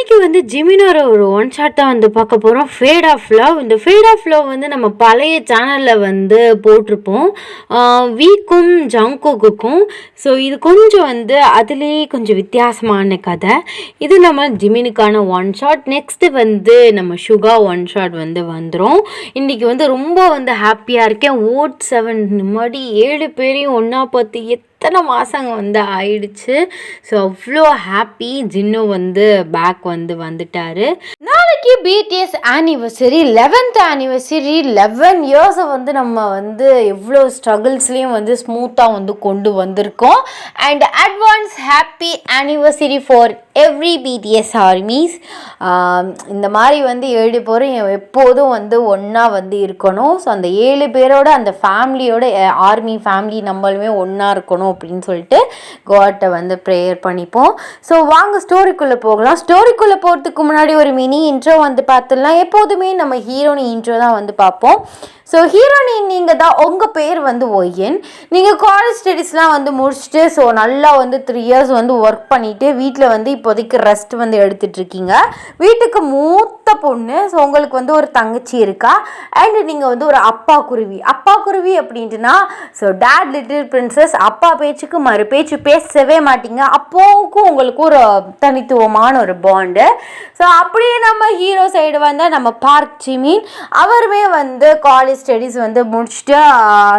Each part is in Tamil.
இன்னைக்கு வந்து ஜிமினோட ஒரு ஒன் ஷாட் தான் வந்து பார்க்க போகிறோம். Fate of love. இந்த ஃபேட் ஆஃப் லவ் வந்து நம்ம பழைய சேனலில் வந்து போட்டிருப்போம், வீக்கும் ஜங்குக்கும். ஸோ இது கொஞ்சம் வந்து அதுலேயே கொஞ்சம் வித்தியாசமான கதை. இது நம்ம ஜிமினுக்கான ஒன் ஷாட். நெக்ஸ்ட்டு வந்து நம்ம சுகா ஒன் ஷாட் வந்து வந்துடும். இன்றைக்கி வந்து ரொம்ப வந்து ஹாப்பியாக இருக்கேன். ஓட் 7 முன்னாடி 7 பேரையும் ஒன்றா பார்த்து எத்தனை மாதங்க வந்து ஆயிடுச்சு. ஸோ அவ்வளோ ஹாப்பி. ஜின்னு வந்து பேக் வந்து வந்துட்டார். நாளைக்கு பிடிஎஸ் ஆனிவர்சரி, 11th ஆனிவர்சரி. 11 இயர்ஸை வந்து நம்ம வந்து எவ்வளோ ஸ்ட்ரகிள்ஸ்லேயும் வந்து ஸ்மூத்தாக வந்து கொண்டு வந்திருக்கோம். And advance happy anniversary for every BTS armies. இந்த மாதிரி வந்து 7 பேரும் எப்போதும் வந்து ஒன்றா வந்து இருக்கணும். ஸோ அந்த 7 பேரோட அந்த ஃபேமிலியோட ஆர்மி ஃபேமிலி நம்மளுமே ஒன்றா இருக்கணும் அப்படின்னு சொல்லிட்டு காட்டை வந்து ப்ரேயர் பண்ணிப்போம். ஸோ வாங்க ஸ்டோரிக்குள்ளே போகலாம். ஸ்டோரிக்குள்ளே போகிறதுக்கு முன்னாடி ஒரு மினி இன்ட்ரோ வந்து பார்த்துடலாம். எப்போதுமே நம்ம ஹீரோனி இன்ட்ரோ தான் வந்து பார்ப்போம். ஸோ ஹீரோனி நீங்கள் தான், உங்கள் பேர் வந்து ஒய்யன். நீங்கள் காலேஜ் ஸ்டடீஸ்லாம் வந்து முடிச்சுட்டு ஸோ நல்லா வந்து 3 இயர்ஸ் வந்து ஒர்க் பண்ணிவிட்டு வீட்டில் வந்து இப்போதைக்கு ரெஸ்ட் வந்து எடுத்துகிட்ருக்கீங்க. வீட்டுக்கு மூத்த பொண்ணு. ஸோ உங்களுக்கு வந்து ஒரு தங்கச்சி இருக்கா. அண்ட் நீங்கள் வந்து ஒரு அப்பா குருவி. அப்பா குருவி அப்படின்ட்டுனா ஸோ டேட் லிட்டில் பிரின்சஸ். அப்பா பேச்சுக்கு மறு பேச்சு பேசவே மாட்டீங்க. அப்போவுக்கும் உங்களுக்கு ஒரு தனித்துவமான ஒரு பாண்டு. ஸோ அப்படியே நம்ம ஹீரோ சைடு வந்தால் நம்ம பார்க் ஜிமின். அவருமே வந்து காலேஜ் ஸ்டடீஸ் வந்து முடிச்சுட்டு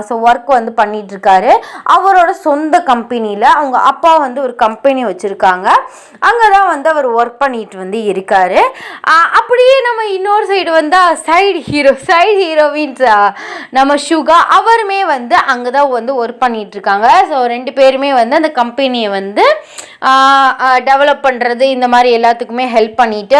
ஸோ ஒர்க் வந்து பண்ணிகிட்ருக்காரு. அவரோட சொந்த கம்பெனியில் அவங்க அப்பா வந்து ஒரு கம்பெனி வச்சுருக்காங்க. அங்கே தான் வந்து அவர் ஒர்க் பண்ணிட்டு வந்து இருக்கார். அப்படியே நம்ம இன்னொரு சைடு வந்தால் சைடு ஹீரோவின் நம்ம சுகா. அவருமே வந்து அங்கே தான் வந்து ஒர்க் பண்ணிகிட்ருக்காங்க. ஸோ 2 பேருமே வந்து அந்த கம்பெனியை வந்து டெவலப் பண்ணுறது இந்த மாதிரி எல்லாத்துக்குமே ஹெல்ப் பண்ணிவிட்டு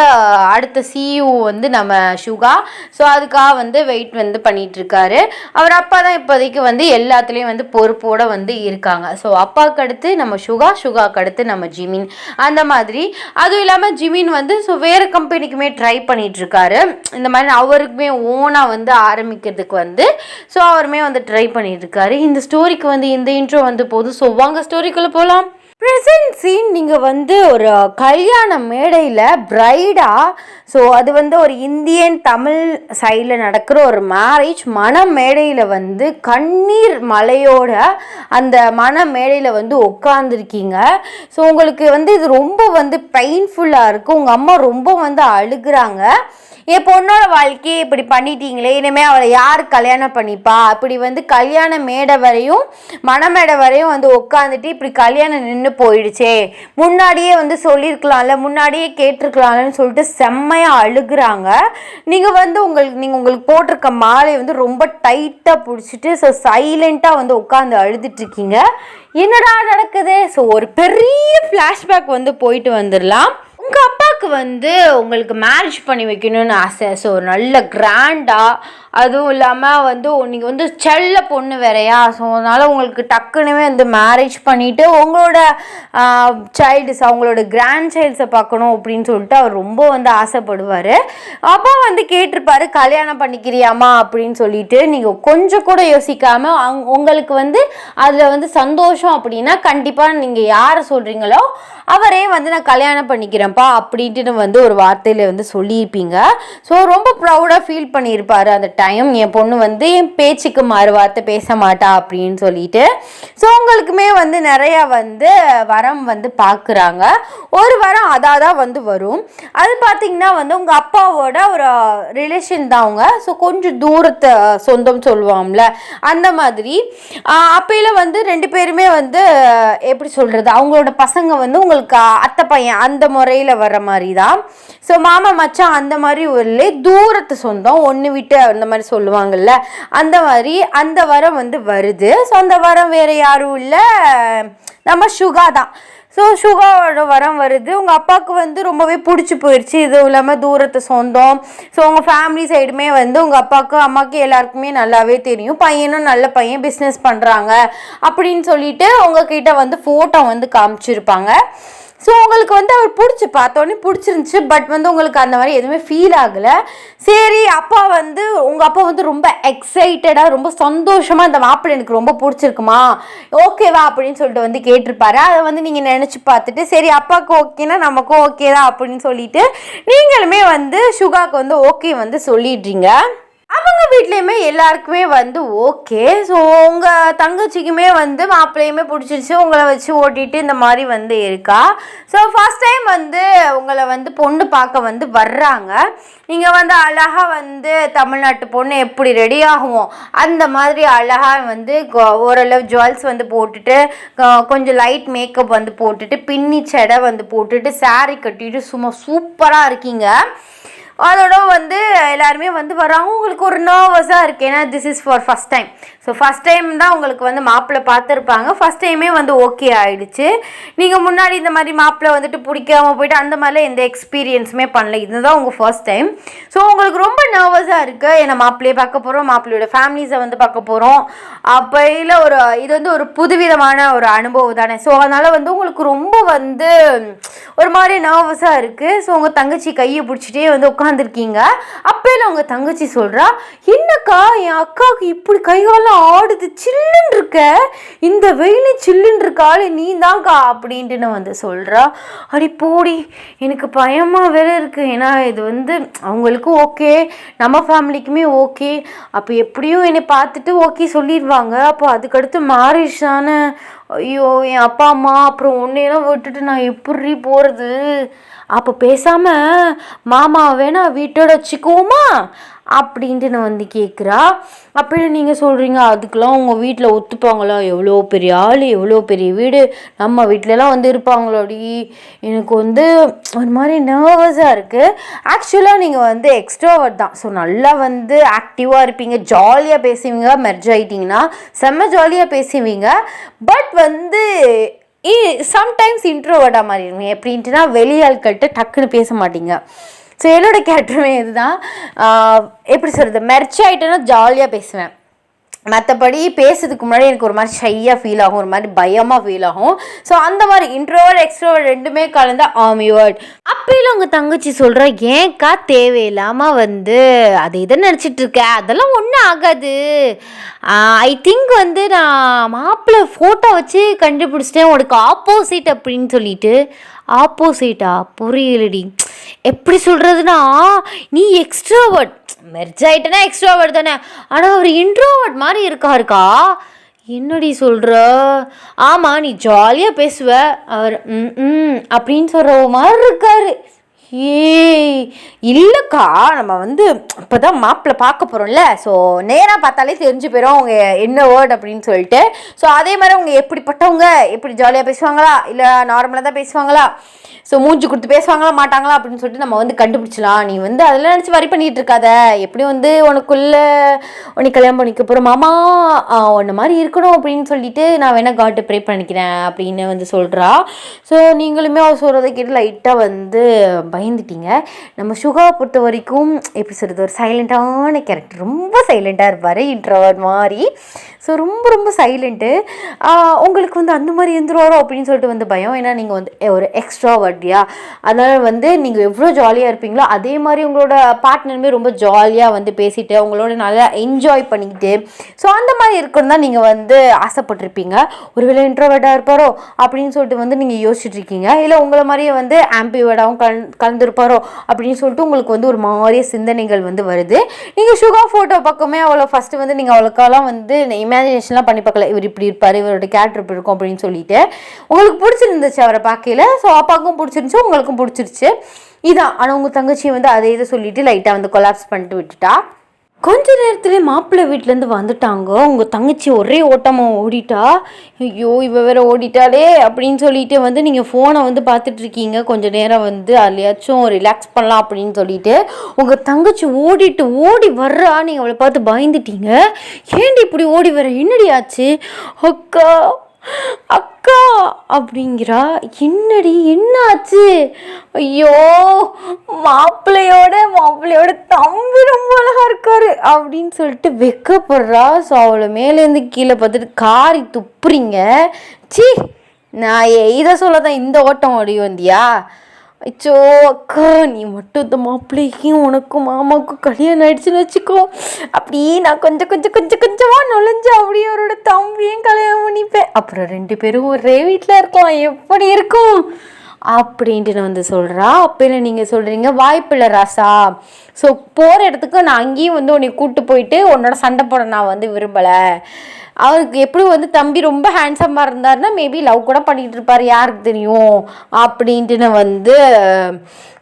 அடுத்த சிஇஓ வந்து நம்ம சுகா. ஸோ அதுக்காக வந்து வெயிட் வந்து பண்ணிகிட்ருக்காரு. அவர் அப்பா தான் இப்போதைக்கு வந்து எல்லாத்துலேயும் வந்து பொறுப்போடு வந்து இருக்காங்க. ஸோ அப்பாவுக்கு அடுத்து நம்ம சுகாவுக்கு அடுத்து நம்ம ஜிமின். அந்த மாதிரி அதுவும் இல்லாமல் ஜிமின் வந்து ஸோ வேறு கம்பெனிக்குமே ட்ரை பண்ணிகிட்ருக்காரு. இந்த மாதிரி அவருக்குமே ஓனாக வந்து ஆரம்பிக்கிறதுக்கு வந்து ஸோ அவருமே வந்து ட்ரை பண்ணிகிட்ருக்காரு. இந்த ஸ்டோரிக்கு வந்து இந்த இன்ட்ரோ வந்து போதும். ஸோ வாங்க ஸ்டோரிக்குள்ளே போகலாம். Present scene. நீங்கள் வந்து ஒரு கல்யாண மேடையில் பிரைடாக, ஸோ அது வந்து ஒரு இந்தியன் தமிழ் சைடில் நடக்கிற ஒரு மேரேஜ். மண மேடையில் வந்து கண்ணீர் மலையோட அந்த மண மேடையில் வந்து உட்காந்துருக்கீங்க. ஸோ உங்களுக்கு வந்து இது ரொம்ப வந்து பெயின்ஃபுல்லாக இருக்குது. உங்கள் அம்மா ரொம்ப வந்து அழுகுறாங்க. என் பொண்ணோட வாழ்க்கையை இப்படி பண்ணிட்டீங்களே, இனிமேல் அவளை யார் கல்யாணம் பண்ணிப்பா? அப்படி வந்து கல்யாண மேடை வரையும் மணமேடை வரையும் வந்து உட்காந்துட்டு இப்படி கல்யாணம் நின்று போயிடுச்சே, முன்னாடியே வந்து சொல்லியிருக்கலாம்ல, முன்னாடியே கேட்டிருக்கலாம்லன்னு சொல்லிட்டு செம்மையாக அழுகுறாங்க. நீங்கள் வந்து உங்களுக்கு போட்டிருக்க மாலை வந்து ரொம்ப டைட்டாக பிடிச்சிட்டு ஸோ சைலண்ட்டாக வந்து உட்காந்து அழுதுட்ருக்கீங்க. என்னடா நடக்குது? ஸோ ஒரு பெரிய ஃப்ளாஷ்பேக் வந்து போயிட்டு வந்துடலாம். உங்கள் அப்பாவுக்கு வந்து உங்களுக்கு மேரேஜ் பண்ணி வைக்கணும்னு ஆசை. ஸோ நல்ல கிராண்டாக, அதுவும் இல்லாமல் வந்து நீங்கள் வந்து செல்ல பொண்ணு வேறையா. ஸோ அதனால் உங்களுக்கு டக்குனுமே வந்து மேரேஜ் பண்ணிவிட்டு உங்களோட சைல்டுஸ், அவங்களோட கிராண்ட் சைல்ட்ஸை பார்க்கணும் அப்படின்னு சொல்லிட்டு அவர் ரொம்ப வந்து ஆசைப்படுவார். அப்பா வந்து கேட்டிருப்பாரு, கல்யாணம் பண்ணிக்கிறியாமா அப்படின்னு சொல்லிட்டு. நீங்கள் கொஞ்சம் கூட யோசிக்காமல் உங்களுக்கு வந்து அதில் வந்து சந்தோஷம் அப்படின்னா கண்டிப்பாக நீங்கள் யாரை சொல்கிறீங்களோ அவரே வந்து நான் கல்யாணம் பண்ணிக்கிறேன்ப்பா அப்படின்ட்டு வந்து ஒரு வார்த்தையில் வந்து சொல்லியிருப்பீங்க. ஸோ ரொம்ப ப்ரௌடாக ஃபீல் பண்ணியிருப்பார் அந்த டைம். என் பொண்ணு வந்து என் பேச்சுக்கு மறு வார்த்தை பேச மாட்டா அப்படின்னு சொல்லிட்டு. ஸோ உங்களுக்குமே வந்து நிறையா வந்து வரம் வந்து பார்க்குறாங்க. ஒரு வரம் அதான் வந்து வரும். அது பார்த்திங்கன்னா வந்து உங்கள் அப்பாவோட ஒரு ரிலேஷன் தான் அவங்க. ஸோ கொஞ்சம் தூரத்தை சொந்தம் சொல்லுவாங்கள்ல, அந்த மாதிரி. அப்பையில் வந்து 2 பேருமே வந்து எப்படி சொல்கிறது, அவங்களோட பசங்க வந்து உங்களுக்கு அத்தை பையன் அந்த முறையில் வர மாதிரி தான். ஸோ மாமா மச்சான் அந்த மாதிரி ஒரு தூரத்து சொந்தம், ஒன்று விட்டு அந்த மாதிரி சொல்லுவாங்கள்ல, அந்த மாதிரி அந்த வரம் வந்து வருது. ஸோ அந்த வரம் வேறு யாரும் இல்லை, நம்ம சுகா தான். ஸோ சுகாவோட வரம் வருது. உங்கள் அப்பாவுக்கு வந்து ரொம்பவே பிடிச்சி போயிடுச்சு. இதுவும் இல்லாமல் தூரத்து சொந்தம். ஸோ உங்கள் ஃபேமிலி சைடுமே வந்து உங்கள் அப்பாவுக்கு அம்மாவுக்கு எல்லாருக்குமே நல்லாவே தெரியும். பையனும் நல்ல பையன், பிஸ்னஸ் பண்ணுறாங்க அப்படின்னு சொல்லிட்டு உங்ககிட்ட வந்து ஃபோட்டோ வந்து காமிச்சிருப்பாங்க. ஸோ உங்களுக்கு வந்து அவர் பார்த்தோன்னே பிடிச்சிருந்துச்சி. பட் வந்து உங்களுக்கு அந்த மாதிரி எதுவுமே ஃபீல் ஆகலை. சரி, அப்பா வந்து உங்கள் அப்பா வந்து ரொம்ப எக்ஸைட்டடாக ரொம்ப சந்தோஷமாக இந்த மாப்பிள்ளை எனக்கு ரொம்ப பிடிச்சிருக்குமா, ஓகேவா அப்படின்னு சொல்லிட்டு வந்து கேட்டிருப்பாரு. அதை வந்து நீங்கள் நினச்சி பார்த்துட்டு சரி அப்பாவுக்கு ஓகேனா நமக்கும் ஓகே தான் அப்படின்னு சொல்லிட்டு நீங்களுமே வந்து சுகாவுக்கு வந்து ஓகே வந்து சொல்லிடுறீங்க. அவங்க வீட்லேயுமே எல்லாருக்குமே வந்து ஓகே. ஸோ உங்கள் தங்கச்சிக்குமே வந்து மாப்பிள்ளையுமே பிடிச்சிருச்சு, உங்களை வச்சு ஓட்டிகிட்டு இந்த மாதிரி வந்து இருக்கா. ஸோ ஃபஸ்ட் டைம் வந்து உங்களை வந்து பொண்ணு பார்க்க வந்து வர்றாங்க. நீங்கள் வந்து அழகாக வந்து தமிழ்நாட்டு பொண்ணு எப்படி ரெடி ஆகுவோம் அந்த மாதிரி அழகாக வந்து ஓரளவு ஜுவல்ஸ் வந்து போட்டுட்டு கொஞ்சம் லைட் மேக்கப் வந்து போட்டுட்டு பின்னி செடை வந்து போட்டுட்டு சாரீ கட்டிட்டு சும்மா சூப்பராக இருக்கீங்க. அதோட வந்து எல்லாருமே வந்து வராங்க. உங்களுக்கு ஒரு நர்வஸாக இருக்குது, ஏன்னா this is for first time. So first time தான் உங்களுக்கு வந்து மாப்பிள்ளை பார்த்துருப்பாங்க. ஃபஸ்ட் டைமே வந்து ஓகே ஆகிடுச்சு. நீங்கள் முன்னாடி இந்த மாதிரி மாப்பிள்ளை வந்துட்டு பிடிக்காமல் போயிட்டு அந்த மாதிரிலாம் எந்த எக்ஸ்பீரியன்ஸுமே பண்ணல. இதுதான் உங்கள் ஃபர்ஸ்ட் டைம். ஸோ உங்களுக்கு ரொம்ப நர்வஸாக இருக்குது, ஏன்னா மாப்பிள்ளையை பார்க்க போகிறோம், மாப்பிள்ளையோட ஃபேமிலிஸை வந்து பார்க்க போகிறோம். அப்போ இல்லை இது வந்து ஒரு புதுவிதமான ஒரு அனுபவம் தானே. ஸோ அதனால் வந்து உங்களுக்கு ரொம்ப வந்து ஒரு மாதிரி நர்வஸாக இருக்குது. ஸோ உங்கள் தங்கச்சி கையை பிடிச்சிட்டே வந்து உட்காந்துருக்கீங்க. அப்போல உங்கள் தங்கச்சி சொல்கிறா, என்னக்கா என் அக்காவுக்கு இப்படி கைகாலம் ஆடுது, சில்லுன்னு இருக்க, இந்த வெயிலு சில்லுன்னு இருக்காள் நீ தான்க்கா அப்படின்ட்டு வந்து சொல்கிறா. அடி போடி, எனக்கு பயமாக வேற இருக்குது. ஏன்னா இது வந்து அவங்களுக்கும் ஓகே, நம்ம ஃபேமிலிக்குமே ஓகே. அப்போ எப்படியும் என்னை பார்த்துட்டு ஓகே சொல்லிடுவாங்க. அப்போ அதுக்கடுத்து மேரேஜ் தானே. ஐயோ என் அப்பா அம்மா அப்புறம் ஒன்றையெல்லாம் விட்டுட்டு நான் எப்படி போகிறது? அப்போ பேசாமல் மாமா வேணா வீட்டோட வச்சுக்குவோமா அப்படின்ட்டு நான் வந்து கேட்குறா. அப்படின்னு நீங்கள் சொல்கிறீங்க, அதுக்கெலாம் உங்கள் வீட்டில் ஒத்துப்பாங்களா? எவ்வளோ பெரிய ஆள், எவ்வளோ பெரிய வீடு, நம்ம வீட்டிலலாம் வந்து இருப்பாங்களோடி. எனக்கு வந்து ஒரு மாதிரி நர்வஸாக இருக்குது. ஆக்சுவலாக நீங்கள் வந்து எக்ஸ்ட்ரோவர்ட் தான். ஸோ நல்லா வந்து ஆக்டிவாக இருப்பீங்க, ஜாலியாக பேசுவீங்க. மெர்ஜ் ஆகிட்டிங்கன்னா செம்ம ஜாலியாக பேசுவீங்க. பட் வந்து சம்டைம்ஸ் இன்ட்ரோவர்டாக மாறிடுவீங்க. எப்படின்ட்டுனா வெளியாள்கிட்ட டக்குன்னு பேச மாட்டீங்க. ஸோ என்னோட கேரக்டருமே இதுதான். எப்படி சொல்கிறது, மெர்ச் ஆகிட்டேன்னா ஜாலியாக பேசுவேன். மற்றபடி பேசுறதுக்கு முன்னாடி எனக்கு ஒரு மாதிரி ஷையாக ஃபீல் ஆகும், ஒரு மாதிரி பயமாக ஃபீல் ஆகும். ஸோ அந்த மாதிரி இன்ட்ரோவர்ட் எக்ஸ்ட்ரோவர்ட் ரெண்டுமே கலந்த ஆமிவர்ட். அப்போல உங்கள் தங்கச்சி சொல்கிற, ஏன்க்கா தேவையில்லாமல் வந்து அதை இதை நினச்சிட்ருக்க, அதெல்லாம் ஒன்றும் ஆகாது. ஐ திங்க் வந்து நான் மாப்பிள்ளை ஃபோட்டோ வச்சு கண்டுபிடிச்சிட்டேன் உனக்கு ஆப்போசிட் அப்படின்னு சொல்லிட்டு. ஆப்போசிட்டா? புரியலடி. எப்படி சொல்கிறதுனா, நீ எக்ஸ்ட்ரோவர்ட், மெர்ஜ் ஆகிட்டேன்னா எக்ஸ்ட்ரோவர்ட் தானே, ஆனால் அவர் இன்ட்ரோவர்ட் மாதிரி இருக்காருக்கா. என்னடி சொல்கிற? ஆமாம், நீ ஜாலியாக பேசுவ, அவர் அப்படின்னு சொல்கிற மாதிரி இருக்காரு. ஏய் இல்லைக்கா, நம்ம வந்து இப்போ தான் மாப்பிள்ளை பார்க்க போகிறோம்ல, ஸோ நேராக பார்த்தாலே தெரிஞ்சு போயிடும் அவங்க என்ன வேர்ட் அப்படின்னு சொல்லிட்டு. ஸோ அதே மாதிரி அவங்க எப்படிப்பட்டவங்க, எப்படி ஜாலியாக பேசுவாங்களா இல்லை நார்மலாக தான் பேசுவாங்களா, ஸோ மூஞ்சி கொடுத்து பேசுவாங்களா மாட்டாங்களா அப்படின்னு சொல்லிட்டு நம்ம வந்து கண்டுபிடிச்சலாம். நீ வந்து அதெல்லாம் நினச்சி வரி பண்ணிகிட்டு இருக்காத. எப்படி வந்து உனக்குள்ளே உனக்கு கல்யாணம் பண்ணிக்க போகிற மாமா ஒன்று மாதிரி இருக்கணும் அப்படின்னு சொல்லிட்டு நான் வேணால் காட்டு ப்ரே பண்ணிக்கிறேன் அப்படின்னு வந்து சொல்கிறா. ஸோ நீங்களுமே அவர் சொல்கிறத கேட்டு லைட்டாக வந்து பயந்துட்டீங்க. நம்ம சுகா பொறுத்த வரைக்கும் எப்படி சொல்கிறது, ஒரு சைலண்ட்டான கேரக்டர், ரொம்ப சைலண்ட்டாக இருப்பார், இன்ட்ரோவர்ட் மாதிரி. ஸோ ரொம்ப ரொம்ப சைலண்ட்டு. உங்களுக்கு வந்து அந்த மாதிரி இருந்துருவாரோ அப்படின்னு சொல்லிட்டு வந்து பயம். ஏன்னா நீங்கள் வந்து ஒரு எக்ஸ்ட்ராவர்டியா, அதனால் வந்து நீங்கள் எவ்வளோ ஜாலியாக இருப்பீங்களோ அதே மாதிரி உங்களோட பார்ட்னருமே ரொம்ப ஜாலியாக வந்து பேசிட்டு அவங்களோட நல்லா என்ஜாய் பண்ணிக்கிட்டு, ஸோ அந்த மாதிரி இருக்கணும் தான் நீங்கள் வந்து ஆசைப்பட்டிருப்பீங்க. ஒருவேளை இன்ட்ரோவர்டாக இருப்பாரோ அப்படின்னு சொல்லிட்டு வந்து நீங்கள் யோசிச்சுட்ருக்கீங்க. இல்லை உங்களை மாதிரியே வந்து ஆம்பிவர்டாகவும் கலந்துருப்பாரோ அப்படின்னு சொல்லிட்டு உங்களுக்கு வந்து ஒரு மாதிரியே சிந்தனைகள் வந்து வருது. நீங்கள் சுகா ஃபோட்டோ பக்கமே அவ்வளோ ஃபஸ்ட்டு வந்து நீங்கள் அவ்வளோக்கெல்லாம் வந்து இமேஜினேஷன்லாம் பண்ணி பார்க்கல, இவர் இப்படி இருப்பார், இவரோட கேரக்டர் இப்படி இருக்கும் அப்படின்னு சொல்லிட்டு. உங்களுக்கு பிடிச்சிருந்துச்சு அவரை பார்க்கல. ஸோ அப்பாவுக்கும் பிடிச்சிருந்துச்சு, உங்களுக்கும் பிடிச்சிருச்சு இதான். ஆனால் உங்கள் தங்கச்சி வந்து அதை இதை சொல்லிவிட்டு லைட்டாக வந்து கொலாப்ஸ் பண்ணிட்டு விட்டுட்டா. கொஞ்ச நேரத்துலேயே மாப்பிள்ளை வீட்டிலேருந்து வந்துட்டாங்க. உங்கள் தங்கச்சி ஒரே ஓட்டமாக ஓடிட்டா. ஐயோ இவ வேற ஓடிட்டாலே அப்படின்னு சொல்லிட்டு வந்து நீங்கள் ஃபோனை வந்து பார்த்துட்ருக்கீங்க. கொஞ்சம் நேரம் வந்து அதுலையாச்சும் ரிலாக்ஸ் பண்ணலாம் அப்படின்னு சொல்லிட்டு உங்கள் தங்கச்சி ஓடி வர்றா. நீங்கள் அவளை பார்த்து பயந்துட்டீங்க. ஏண்டி இப்படி ஓடி வர, என்னடி ஆச்சு? அக்கா அக்கா அப்படிங்கிறா. என்னடி என்ன ஆச்சு? ஐயோ மாப்பிள்ளையோட தம்பி ரொம்ப அழகா இருக்காரு அப்படின்னு சொல்லிட்டு வெக்கப்படுறா. ஸோ அவளை மேலேருந்து கீழே பார்த்துட்டு காரி துப்புறீங்க. சி நான் இதை சொல்ல தான் இந்த ஓட்டம் ஓடி வந்தியா? அச்சோ அக்கா, நீ மட்டும் இந்த மாப்பிள்ளைக்கும் உனக்கும் மாமாவுக்கும் கல்யாணம் ஆயிடுச்சுன்னு வச்சுக்கோ, அப்படியே நான் கொஞ்சமாக நுழைஞ்சு அப்படியே அவரோட தம்பியும் கல்யாணம் பண்ணிப்பேன். அப்புறம் 2 பேரும் ஒரே வீட்டில் இருக்கலாம், எப்படி இருக்கும் அப்படின்ட்டு நான் வந்து சொல்கிறா. அப்போல நீங்கள் சொல்கிறீங்க வாய்ப்பில்லை ராசா. ஸோ போகிற இடத்துக்கு நான் அங்கேயும் வந்து உன்னை கூப்பிட்டு போயிட்டு உன்னோட சண்டை போட நான் வந்து விரும்பலை. அவருக்கு எப்படி வந்து தம்பி ரொம்ப ஹேண்ட்ஸமாக இருந்தாருன்னா மேபி லவ் கூட பண்ணிகிட்டு இருப்பார், யாருக்கு தெரியும் அப்படின்ட்டு வந்து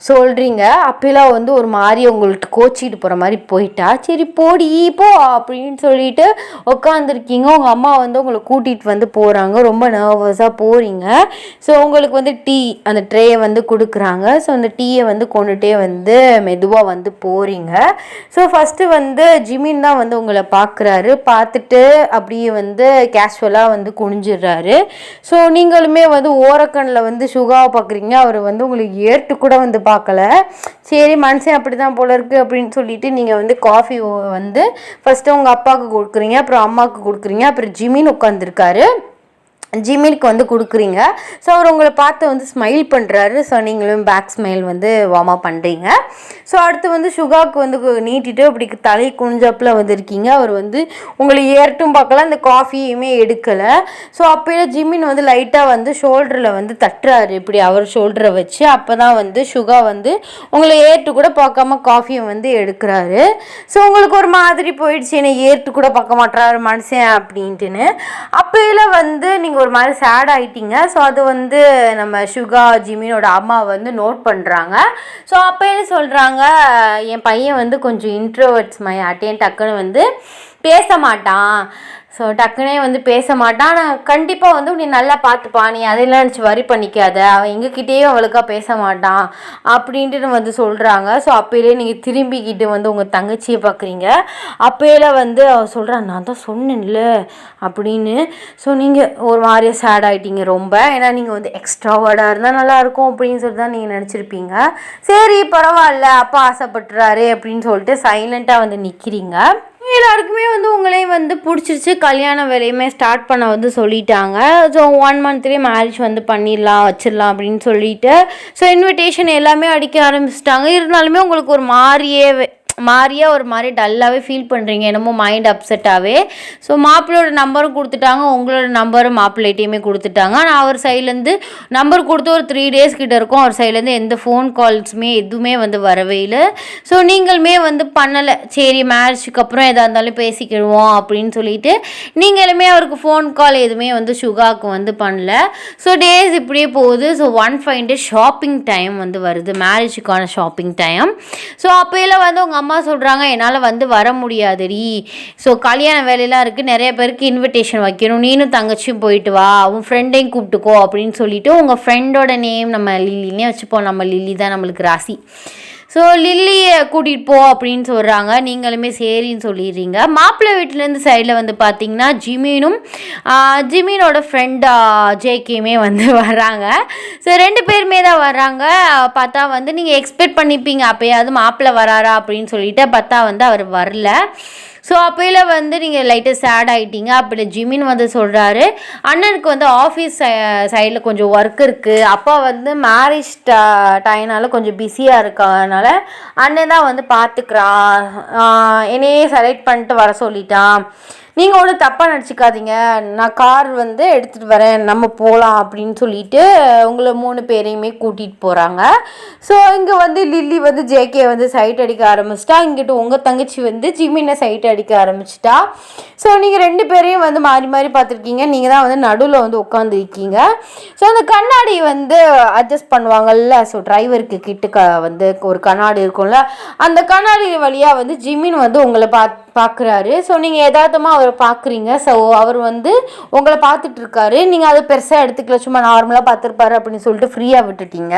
சொல்கிறீங்க. அப்பெல்லாம் வந்து ஒரு மாதிரி உங்கள்கிட்ட கோச்சிக்கிட்டு போகிற மாதிரி போயிட்டா. சரி போடி போ அப்படின்னு சொல்லிட்டு உட்காந்துருக்கீங்க. உங்கள் அம்மா வந்து உங்களை கூட்டிகிட்டு வந்து போகிறாங்க, ரொம்ப நர்வஸாக போகிறீங்க. ஸோ உங்களுக்கு வந்து டீ அந்த ட்ரேயை வந்து கொடுக்குறாங்க. ஸோ அந்த டீயை வந்து கொண்டுகிட்டே வந்து மெதுவாக வந்து போகிறீங்க. ஸோ ஃபஸ்ட்டு வந்து ஜிமின் தான் வந்து உங்களை பார்க்குறாரு. பார்த்துட்டு அப்படியே வந்து கேஷுவலாக வந்து குனிஞ்சிடுறாரு. ஸோ நீங்களுமே வந்து ஓரக்கண்ணில் வந்து சுகாவை பார்க்குறீங்க. அவர் வந்து உங்களுக்கு ஏற்று கூட வந்து பார்க்கல. சரி மனுஷன் அப்படி தான் போல இருக்குது அப்படின்னு சொல்லிட்டு நீங்கள் வந்து காஃபி வந்து ஃபஸ்ட்டு உங்கள் அப்பாவுக்கு கொடுக்குறீங்க, அப்புறம் அம்மாவுக்கு கொடுக்குறீங்க, அப்புறம் ஜிமின் உட்காந்துருக்காரு, ஜிமினுக்கு வந்து கொடுக்குறீங்க. ஸோ அவர் உங்களை பார்த்து வந்து ஸ்மைல் பண்ணுறாரு. ஸோ நீங்களும் பேக் ஸ்மைல் வந்து வார்ம் அப் பண்ணுறீங்க. ஸோ அடுத்து வந்து சுகாவுக்கு வந்து நீட்டிட்டு அப்படி தலை குனிஞ்சப்பில் வந்து இருக்கீங்க. அவர் வந்து உங்களை ஏறட்டும் பார்க்கல, அந்த காஃபியுமே எடுக்கலை. ஸோ அப்போயே ஜிமின் வந்து லைட்டாக வந்து ஷோல்டரில் வந்து தட்டுறாரு, இப்படி அவர் ஷோல்டரை வச்சு. அப்போ தான் வந்து சுகா வந்து உங்களை ஏற்று கூட பார்க்காம காஃபியை வந்து எடுக்கிறாரு. ஸோ உங்களுக்கு ஒரு மாதிரி போயிடுச்சு, என்னை ஏற்று கூட பார்க்க மாட்டாரு மனுஷன் அப்படின்ட்டுன்னு. அப்போயில வந்து நீங்கள் ஒரு மாதிரி சேட் ஆகிட்டீங்க. ஸோ அது வந்து நம்ம சுகா ஜிமினோட அம்மா வந்து நோட் பண்ணுறாங்க. ஸோ அப்போயே சொல்கிறாங்க, என் பையன் வந்து கொஞ்சம் இன்ட்ரோவர்ட்ஸ் அட்டேன் டக்குன்னு வந்து பேச மாட்டான். ஸோ டக்குனே வந்து பேச மாட்டான், ஆனால் கண்டிப்பாக வந்து நீ நல்லா பார்த்துப்பா, நீ அதெல்லாம் நினச்சி வரி பண்ணிக்காத, அவன் எங்ககிட்டேயும் அவளுக்காக பேச மாட்டான் அப்படின்ட்டு வந்து சொல்கிறாங்க. ஸோ அப்போயிலே நீங்கள் திரும்பிக்கிட்டு வந்து உங்கள் தங்கச்சியை பார்க்குறீங்க. அப்போயில வந்து அவள் சொல்கிறான், நான் தான் சொன்னேன்ல அப்படின்னு. ஸோ நீங்கள் ஒரு மாதிரியே சேட் ஆகிட்டீங்க ரொம்ப. ஏன்னா நீங்கள் வந்து எக்ஸ்ட்ராவர்டாக இருந்தால் நல்லாயிருக்கும் அப்படின்னு சொல்லிட்டு தான் நீங்கள் நினச்சிருப்பீங்க. சரி பரவாயில்ல, அப்பா ஆசைப்பட்டுறாரு அப்படின்னு சொல்லிட்டு சைலண்ட்டாக வந்து நிற்கிறீங்க. எல்லாருக்குமே வந்து உங்களையும் வந்து பிடிச்சிருச்சு, கல்யாண வேலையுமே ஸ்டார்ட் பண்ண வந்து சொல்லிட்டாங்க. ஸோ 1 மந்த்லேயே மேரேஜ் வந்து பண்ணிடலாம் வச்சிடலாம் அப்படின்னு சொல்லிட்டு ஸோ இன்விடேஷன் எல்லாமே அடிக்க ஆரம்பிச்சிட்டாங்க. இருந்தாலுமே உங்களுக்கு ஒரு ஒரு மாதிரி டல்லாகவே ஃபீல் பண்ணுறீங்க, என்னமோ மைண்ட் அப்செட்டாகவே. ஸோ மாப்பிள்ளையோட நம்பரும் கொடுத்துட்டாங்க, உங்களோட நம்பரும் மாப்பிள்ளைட்டையுமே கொடுத்துட்டாங்க. ஆனால் அவர் சைட்லேருந்து நம்பர் கொடுத்து ஒரு 3 days கிட்ட இருக்கும், அவர் சைட்லேருந்து எந்த ஃபோன் கால்ஸுமே எதுவுமே வந்து வரவே இல்லை. ஸோ நீங்களுமே வந்து பண்ணலை, சரி மேரேஜுக்கு அப்புறம் எதாக இருந்தாலும் பேசிக்கிடுவோம் அப்படின்னு சொல்லிட்டு நீங்களுமே அவருக்கு ஃபோன் கால் எதுவுமே வந்து சுகாவுக்கு வந்து பண்ணல. ஸோ டேஸ் இப்படியே போகுது. So 1 fine day shopping time வந்து வருது, மேரேஜுக்கான ஷாப்பிங் டைம். ஸோ அப்போயெல்லாம் வந்து உங்கள் அம்மா சொல்கிறாங்க, என்னால் வந்து வர முடியாதுடி, ஸோ கல்யாண வேலையெல்லாம் இருக்குது, நிறைய பேருக்கு இன்விடேஷன் வைக்கணும், நீனும் தங்கச்சியும் போயிட்டு வா, உன் ஃப்ரெண்டையும் கூப்பிட்டுக்கோ அப்படின்னு சொல்லிவிட்டு உங்கள் ஃப்ரெண்டோட நேம் நம்ம லில்லினே வச்சுப்போம், நம்ம லில்லி தான் நம்மளுக்கு ராசி. ஸோ லில்லியை கூட்டிகிட்டு போ அப்படின்னு சொல்கிறாங்க. நீங்களுமே சரின்னு சொல்லிடுறீங்க. மாப்பிள்ளை வீட்டிலேருந்து சைடில் வந்து பார்த்திங்கன்னா ஜிமினோட ஃப்ரெண்ட் ஜேகேமே வந்து வர்றாங்க. ஸோ 2 பேருமே தான் வர்றாங்க. பார்த்தா வந்து நீங்கள் எக்ஸ்பெக்ட் பண்ணிப்பீங்க அப்போயாவது மாப்பிள்ளை வராரா அப்படின்னு சொல்லிட்டு, பார்த்தா வந்து அவர் வரல. ஸோ அப்போயில வந்து நீங்கள் லைட்டாக சேட் ஆகிட்டீங்க. அப்படி ஜிமின் வந்து சொல்கிறாரு, அண்ணனுக்கு வந்து ஆஃபீஸ் சைடில் கொஞ்சம் ஒர்க் இருக்குது, அப்பா வந்து மேரேஜ் டைம்னால கொஞ்சம் பிஸியாக இருக்கனால அண்ணன் தான் வந்து பார்த்துக்கிறான், என்னையே செலக்ட் பண்ணிட்டு வர சொல்லிட்டான், நீங்கள் ஒன்றும் தப்பாக நினச்சிக்காதீங்க, நான் கார் வந்து எடுத்துகிட்டு வரேன், நம்ம போகலாம் அப்படின்னு சொல்லிட்டு உங்களை 3 பேரையுமே கூட்டிகிட்டு போகிறாங்க. ஸோ இங்கே வந்து லில்லி வந்து ஜேகே வந்து சைட் அடிக்க ஆரம்பிச்சிட்டா, இங்கிட்ட உங்கள் தங்கச்சி வந்து ஜிமினை சைட் அடிக்க ஆரம்பிச்சிட்டா. ஸோ நீங்கள் 2 பேரையும் வந்து மாறி மாறி பார்த்துருக்கீங்க, நீங்கள் தான் வந்து நடுவில் வந்து உட்காந்துருக்கீங்க. ஸோ அந்த கண்ணாடி வந்து அட்ஜஸ்ட் பண்ணுவாங்கல்ல, ஸோ டிரைவருக்கு கிட்ட வந்து ஒரு கண்ணாடி இருக்கும்ல, அந்த கண்ணாடி வழியாக வந்து ஜிமின் வந்து உங்களை பார்க்குறாரு. ஸோ நீங்கள் யதார்த்தமாக அவரை பார்க்குறீங்க. ஸோ அவர் வந்து உங்களை பார்த்துட்டு இருக்காரு, நீங்கள் அதை பெருசாக எடுத்துக்கல, சும்மா நார்மலாக பார்த்துருப்பாரு அப்படின்னு சொல்லிட்டு ஃப்ரீயாக விட்டுட்டீங்க.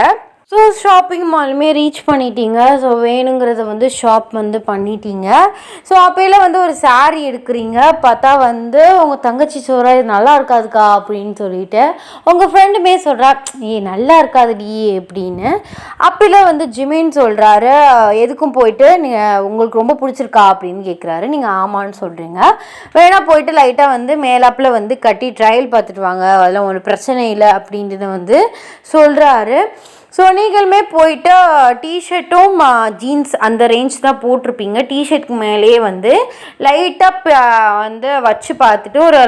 ஸோ ஷாப்பிங் மாலுமே ரீச் பண்ணிட்டீங்க. ஸோ வேணுங்கிறத வந்து ஷாப் வந்து பண்ணிட்டீங்க. ஸோ அப்போலாம் வந்து ஒரு சாரீ எடுக்கிறீங்க. பார்த்தா வந்து உங்கள் தங்கச்சி சொல்கிறா இது நல்லா இருக்காதுக்கா அப்படின்னு சொல்லிட்டு உங்கள் ஃப்ரெண்டுமே சொல்கிறா நல்லா இருக்காதுடி அப்படின்னு. அப்போலாம் வந்து ஜிமின் சொல்கிறாரு எதுக்கும் போயிட்டு நீங்கள் உங்களுக்கு ரொம்ப பிடிச்சிருக்கா அப்படின்னு கேட்குறாரு. நீங்கள் ஆமான்னு சொல்கிறீங்க. வேணால் போயிட்டு லைட்டாக வந்து மேலாப்பில் வந்து கட்டி ட்ரையல் பார்த்துட்டு வாங்க, அதெல்லாம் ஒரு பிரச்சனை இல்லை அப்படின்றது வந்து சொல்கிறாரு. ஸோ நீங்களுமே போயிட்டு டிஷர்ட்டும் ஜீன்ஸ் அந்த ரேஞ்ச் தான் போட்டிருப்பீங்க. டிஷர்ட்க்கு மேலேயே வந்து லைட்டாக வந்து வச்சு பார்த்துட்டு ஒரு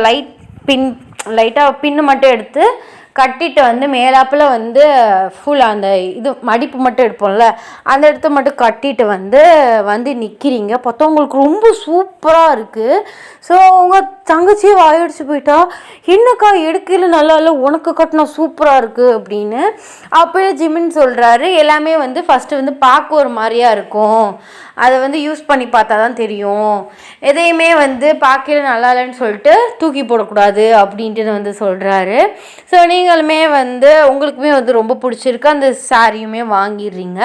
லைட்டாக பின்னு மட்டும் எடுத்து கட்டிட்டு வந்து மேலாப்பில் வந்து ஃபுல் அந்த இது மடிப்பு மட்டும் எடுப்போம்ல அந்த இடத்த மட்டும் கட்டிட்டு வந்து நிற்கிறீங்க. பார்த்தா உங்களுக்கு ரொம்ப சூப்பராக இருக்குது. ஸோ உங்கள் தங்கச்சியே வாயடிச்சு போயிட்டா என்னக்கா எடுக்கையில் நல்லா இல்லை, உனக்கு கட்டினா சூப்பராக இருக்குது அப்படின்னு. அப்போயே ஜிமின் சொல்கிறாரு எல்லாமே வந்து ஃபஸ்ட்டு வந்து பார்க்க ஒரு மாதிரியாக இருக்கும், அதை வந்து யூஸ் பண்ணி பார்த்தா தான் தெரியும், எதையுமே வந்து பார்க்கல நல்லா இல்லைன்னு சொல்லிட்டு தூக்கி போடக்கூடாது அப்படின்ட்டு வந்து சொல்கிறாரு. ஸோ நீங்களுமே வந்து உங்களுக்குமே வந்து ரொம்ப பிடிச்சிருக்கு, அந்த சாரியுமே வாங்கிடுறீங்க.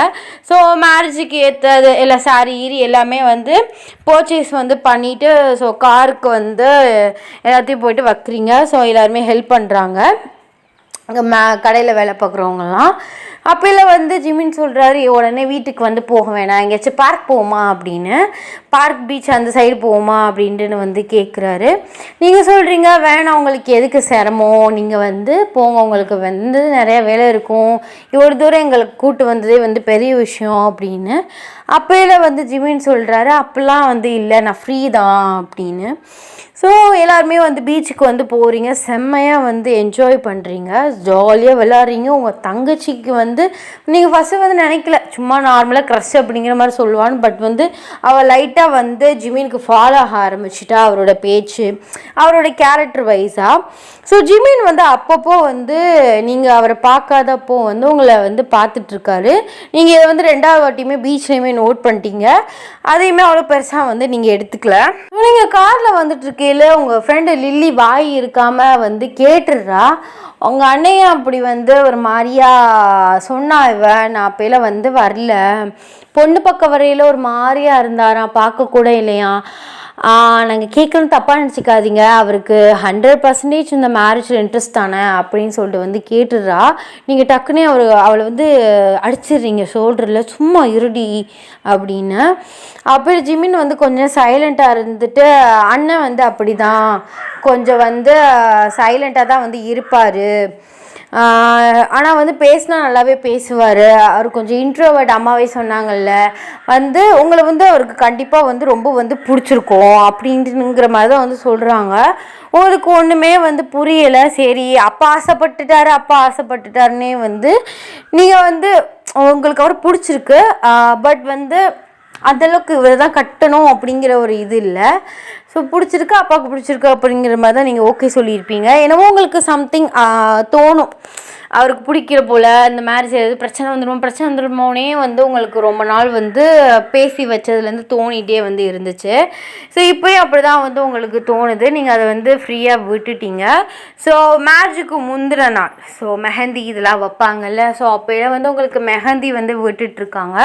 ஸோ மேரேஜுக்கு ஏற்றது எல்லா சாரி எல்லாமே வந்து பர்ச்சேஸ் வந்து பண்ணிவிட்டு ஸோ காருக்கு வந்து எல்லாத்தையும் போயிட்டு வைக்கிறீங்க. ஸோ எல்லாருமே ஹெல்ப் பண்ணுறாங்க அங்கே கடையில் வேலை பார்க்குறவங்கலாம். அப்போல்லாம் வந்து ஜிமின் சொல்கிறாரு உடனே வீட்டுக்கு வந்து போக வேணாம், எங்கேயாச்சும் பார்க் போவோமா அப்படின்னு. பார்க் பீச் அந்த சைடு போவோமா அப்படின்ட்டு வந்து கேட்குறாரு. நீங்கள் சொல்கிறீங்க வேணாம், உங்களுக்கு எதுக்கு சிரமம், நீங்கள் வந்து போங்க, உங்களுக்கு வந்து நிறையா வேலை இருக்கும், இவ்வளோ தூரம் எங்களுக்கு கூட்டு வந்ததே வந்து பெரிய விஷயம் அப்படின்னு. அப்போல்லாம் வந்து ஜிமின் சொல்கிறாரு அப்போல்லாம் வந்து இல்லை நான் ஃப்ரீ தான் அப்படின்னு. ஸோ எல்லாருமே வந்து பீச்சுக்கு வந்து போகிறீங்க, செம்மையாக வந்து என்ஜாய் பண்ணுறீங்க, ஜாலியாக விளாட்றீங்க. உங்கள் தங்கச்சிக்கு வந்து நீங்கள் ஃபஸ்ட்டு வந்து நினைக்கல சும்மா நார்மலாக க்ரஷ் அப்படிங்கிற மாதிரி சொல்லுவான்னு, பட் வந்து அவள் லைட்டாக வந்து ஜிமினுக்கு ஃபாலோ ஆக ஆரம்பிச்சிட்டா, அவரோட பேச்சு அவரோட கேரக்டர் வைஸாக. ஸோ ஜிமின் வந்து அப்பப்போ வந்து நீங்கள் அவரை பார்க்காதப்போ வந்து உங்களை வந்து பார்த்துட்ருக்காரு. நீங்கள் இதை வந்து 2வது வாட்டியுமே பீச்லேயுமே நோட் பண்ணிட்டீங்க, அதையுமே அவ்வளோ பெருசாக வந்து நீங்கள் எடுத்துக்கல. நீங்கள் காரில் வந்துட்டுருக்கீங்க, உங்கள் ஃப்ரெண்டு லில்லி வாய் இருக்காமல் வந்து கேட்டுடுறா உங்கள் அண்ணையும் அப்படி வந்து ஒரு மாதிரியா சொன்னா நான் அப்போலாம் வந்து வரல, பொண்ணு பக்கம் வரையில் ஒரு மாதிரியா இருந்தாராம், பார்க்கக்கூட இல்லையா, நாங்கள் கேட்கணும் தப்பாக நினச்சிக்காதீங்க, அவருக்கு 100% இந்த மேரேஜில் இன்ட்ரெஸ்ட் தானே அப்படின்னு சொல்லிட்டு வந்து கேட்டுடுறா. நீங்கள் டக்குனே அவளை வந்து அடிச்சிடுறீங்க ஷோல்டரில், சும்மா இருடி அப்படின்னு. அப்புறம் ஜிமின் வந்து கொஞ்சம் சைலண்ட்டாக இருந்துட்டு அண்ணன் வந்து அப்படி தான் கொஞ்சம் வந்து சைலண்ட்டாக தான் வந்து இருப்பார், ஆனால் வந்து பேசினா நல்லாவே பேசுவார், அவர் கொஞ்சம் இன்ட்ரோவர்ட், அம்மாவே சொன்னாங்கல்ல வந்து உங்களை வந்து அவருக்கு கண்டிப்பாக வந்து ரொம்ப வந்து பிடிச்சிருக்கும் அப்படின்ட்டுங்கிற மாதிரி தான் வந்து சொல்கிறாங்க. உங்களுக்கு ஒன்றுமே வந்து புரியலை. சரி அப்பா ஆசைப்பட்டுட்டாருன்னே வந்து நீங்கள் வந்து உங்களுக்கு அவர் பிடிச்சிருக்கு, பட் வந்து அந்தளவுக்கு இவர் தான் கட்டணும் அப்படிங்கிற ஒரு இது இல்லை. ஸோ பிடிச்சிருக்கு, அப்பாவுக்கு பிடிச்சிருக்கு அப்படிங்கிற மாதிரி தான் நீங்கள் ஓகே சொல்லியிருப்பீங்க. என்னவோ உங்களுக்கு சம்திங் தோணும், அவருக்கு பிடிக்கிற போல் இந்த மேரேஜ் எதாவது பிரச்சனை வந்துடுமோனே வந்து உங்களுக்கு ரொம்ப நாள் வந்து பேசி வச்சதுலேருந்து தோணிகிட்டே வந்து இருந்துச்சு. ஸோ இப்போயும் அப்படி தான் வந்து உங்களுக்கு தோணுது, நீங்கள் அதை வந்து ஃப்ரீயாக விட்டுட்டீங்க. ஸோ மேரேஜுக்கு முந்தின நாள் ஸோ மெஹந்தி இதெல்லாம் வைப்பாங்கல்ல, ஸோ அப்போலாம் வந்து உங்களுக்கு மெஹந்தி வந்து விட்டுட்ருக்காங்க.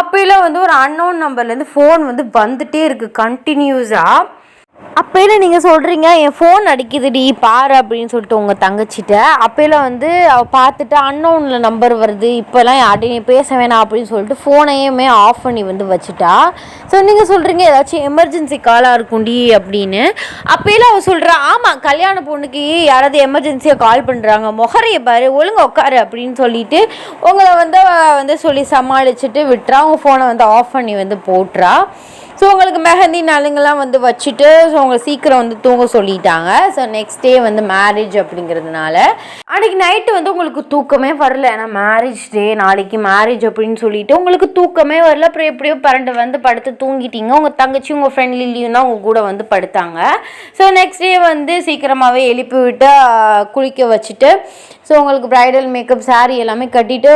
அப்போலாம் வந்து ஒரு அன்னோன் நம்பர்லேருந்து ஃபோன் வந்து வந்துகிட்டே இருக்குது கண்டினியூஸாக. அப்போலாம் நீங்கள் சொல்கிறீங்க என் ஃபோன் அடிக்குதுடி பாரு அப்படின்னு சொல்லிட்டு உங்கள் தங்கச்சிட்ட. அப்போலாம் வந்து அவள் பார்த்துட்டு அன்னோனில் நம்பர் வருது, இப்போல்லாம் யார்ட்டையும் பேச வேணாம் அப்படின்னு சொல்லிட்டு ஃபோனையுமே ஆஃப் பண்ணி வந்து வச்சுட்டா. ஸோ நீங்கள் சொல்கிறீங்க ஏதாச்சும் எமர்ஜென்சி காலாக இருக்கும்டி அப்படின்னு. அப்போலாம் அவள் சொல்கிறா ஆமாம் கல்யாண பொண்ணுக்கு யாராவது எமர்ஜென்சியாக கால் பண்ணுறாங்க, முகரையை பாரு ஒழுங்காக உட்காரு அப்படின்னு சொல்லிட்டு உங்களை வந்து சொல்லி சமாளிச்சுட்டு விட்டுறா, அவங்க ஃபோனை வந்து ஆஃப் பண்ணி வந்து போட்டுறா. ஸோ உங்களுக்கு மெஹந்தி நலுங்கெல்லாம் வந்து வச்சுட்டு ஸோ உங்களை சீக்கிரம் வந்து தூங்க சொல்லிட்டாங்க. ஸோ நெக்ஸ்ட் டே வந்து மேரேஜ் அப்படிங்கிறதுனால அன்றைக்கி நைட்டு வந்து உங்களுக்கு தூக்கமே வரல, ஏன்னா மேரேஜ் டே நாளைக்கு மேரேஜ் அப்படின்னு சொல்லிட்டு உங்களுக்கு தூக்கமே வரல. அப்புறம் எப்படியோ பரண்டு வந்து படுத்து தூங்கிட்டீங்க. உங்கள் தங்கச்சி உங்கள் ஃப்ரெண்ட் லில்லியும் தான் உங்கள் கூட வந்து படுத்தாங்க. ஸோ நெக்ஸ்ட் டே வந்து சீக்கிரமாகவே எழுப்பி விட்டு குளிக்க வச்சுட்டு ஸோ உங்களுக்கு ப்ரைடல் மேக்கப் சாரீ எல்லாமே கட்டிட்டு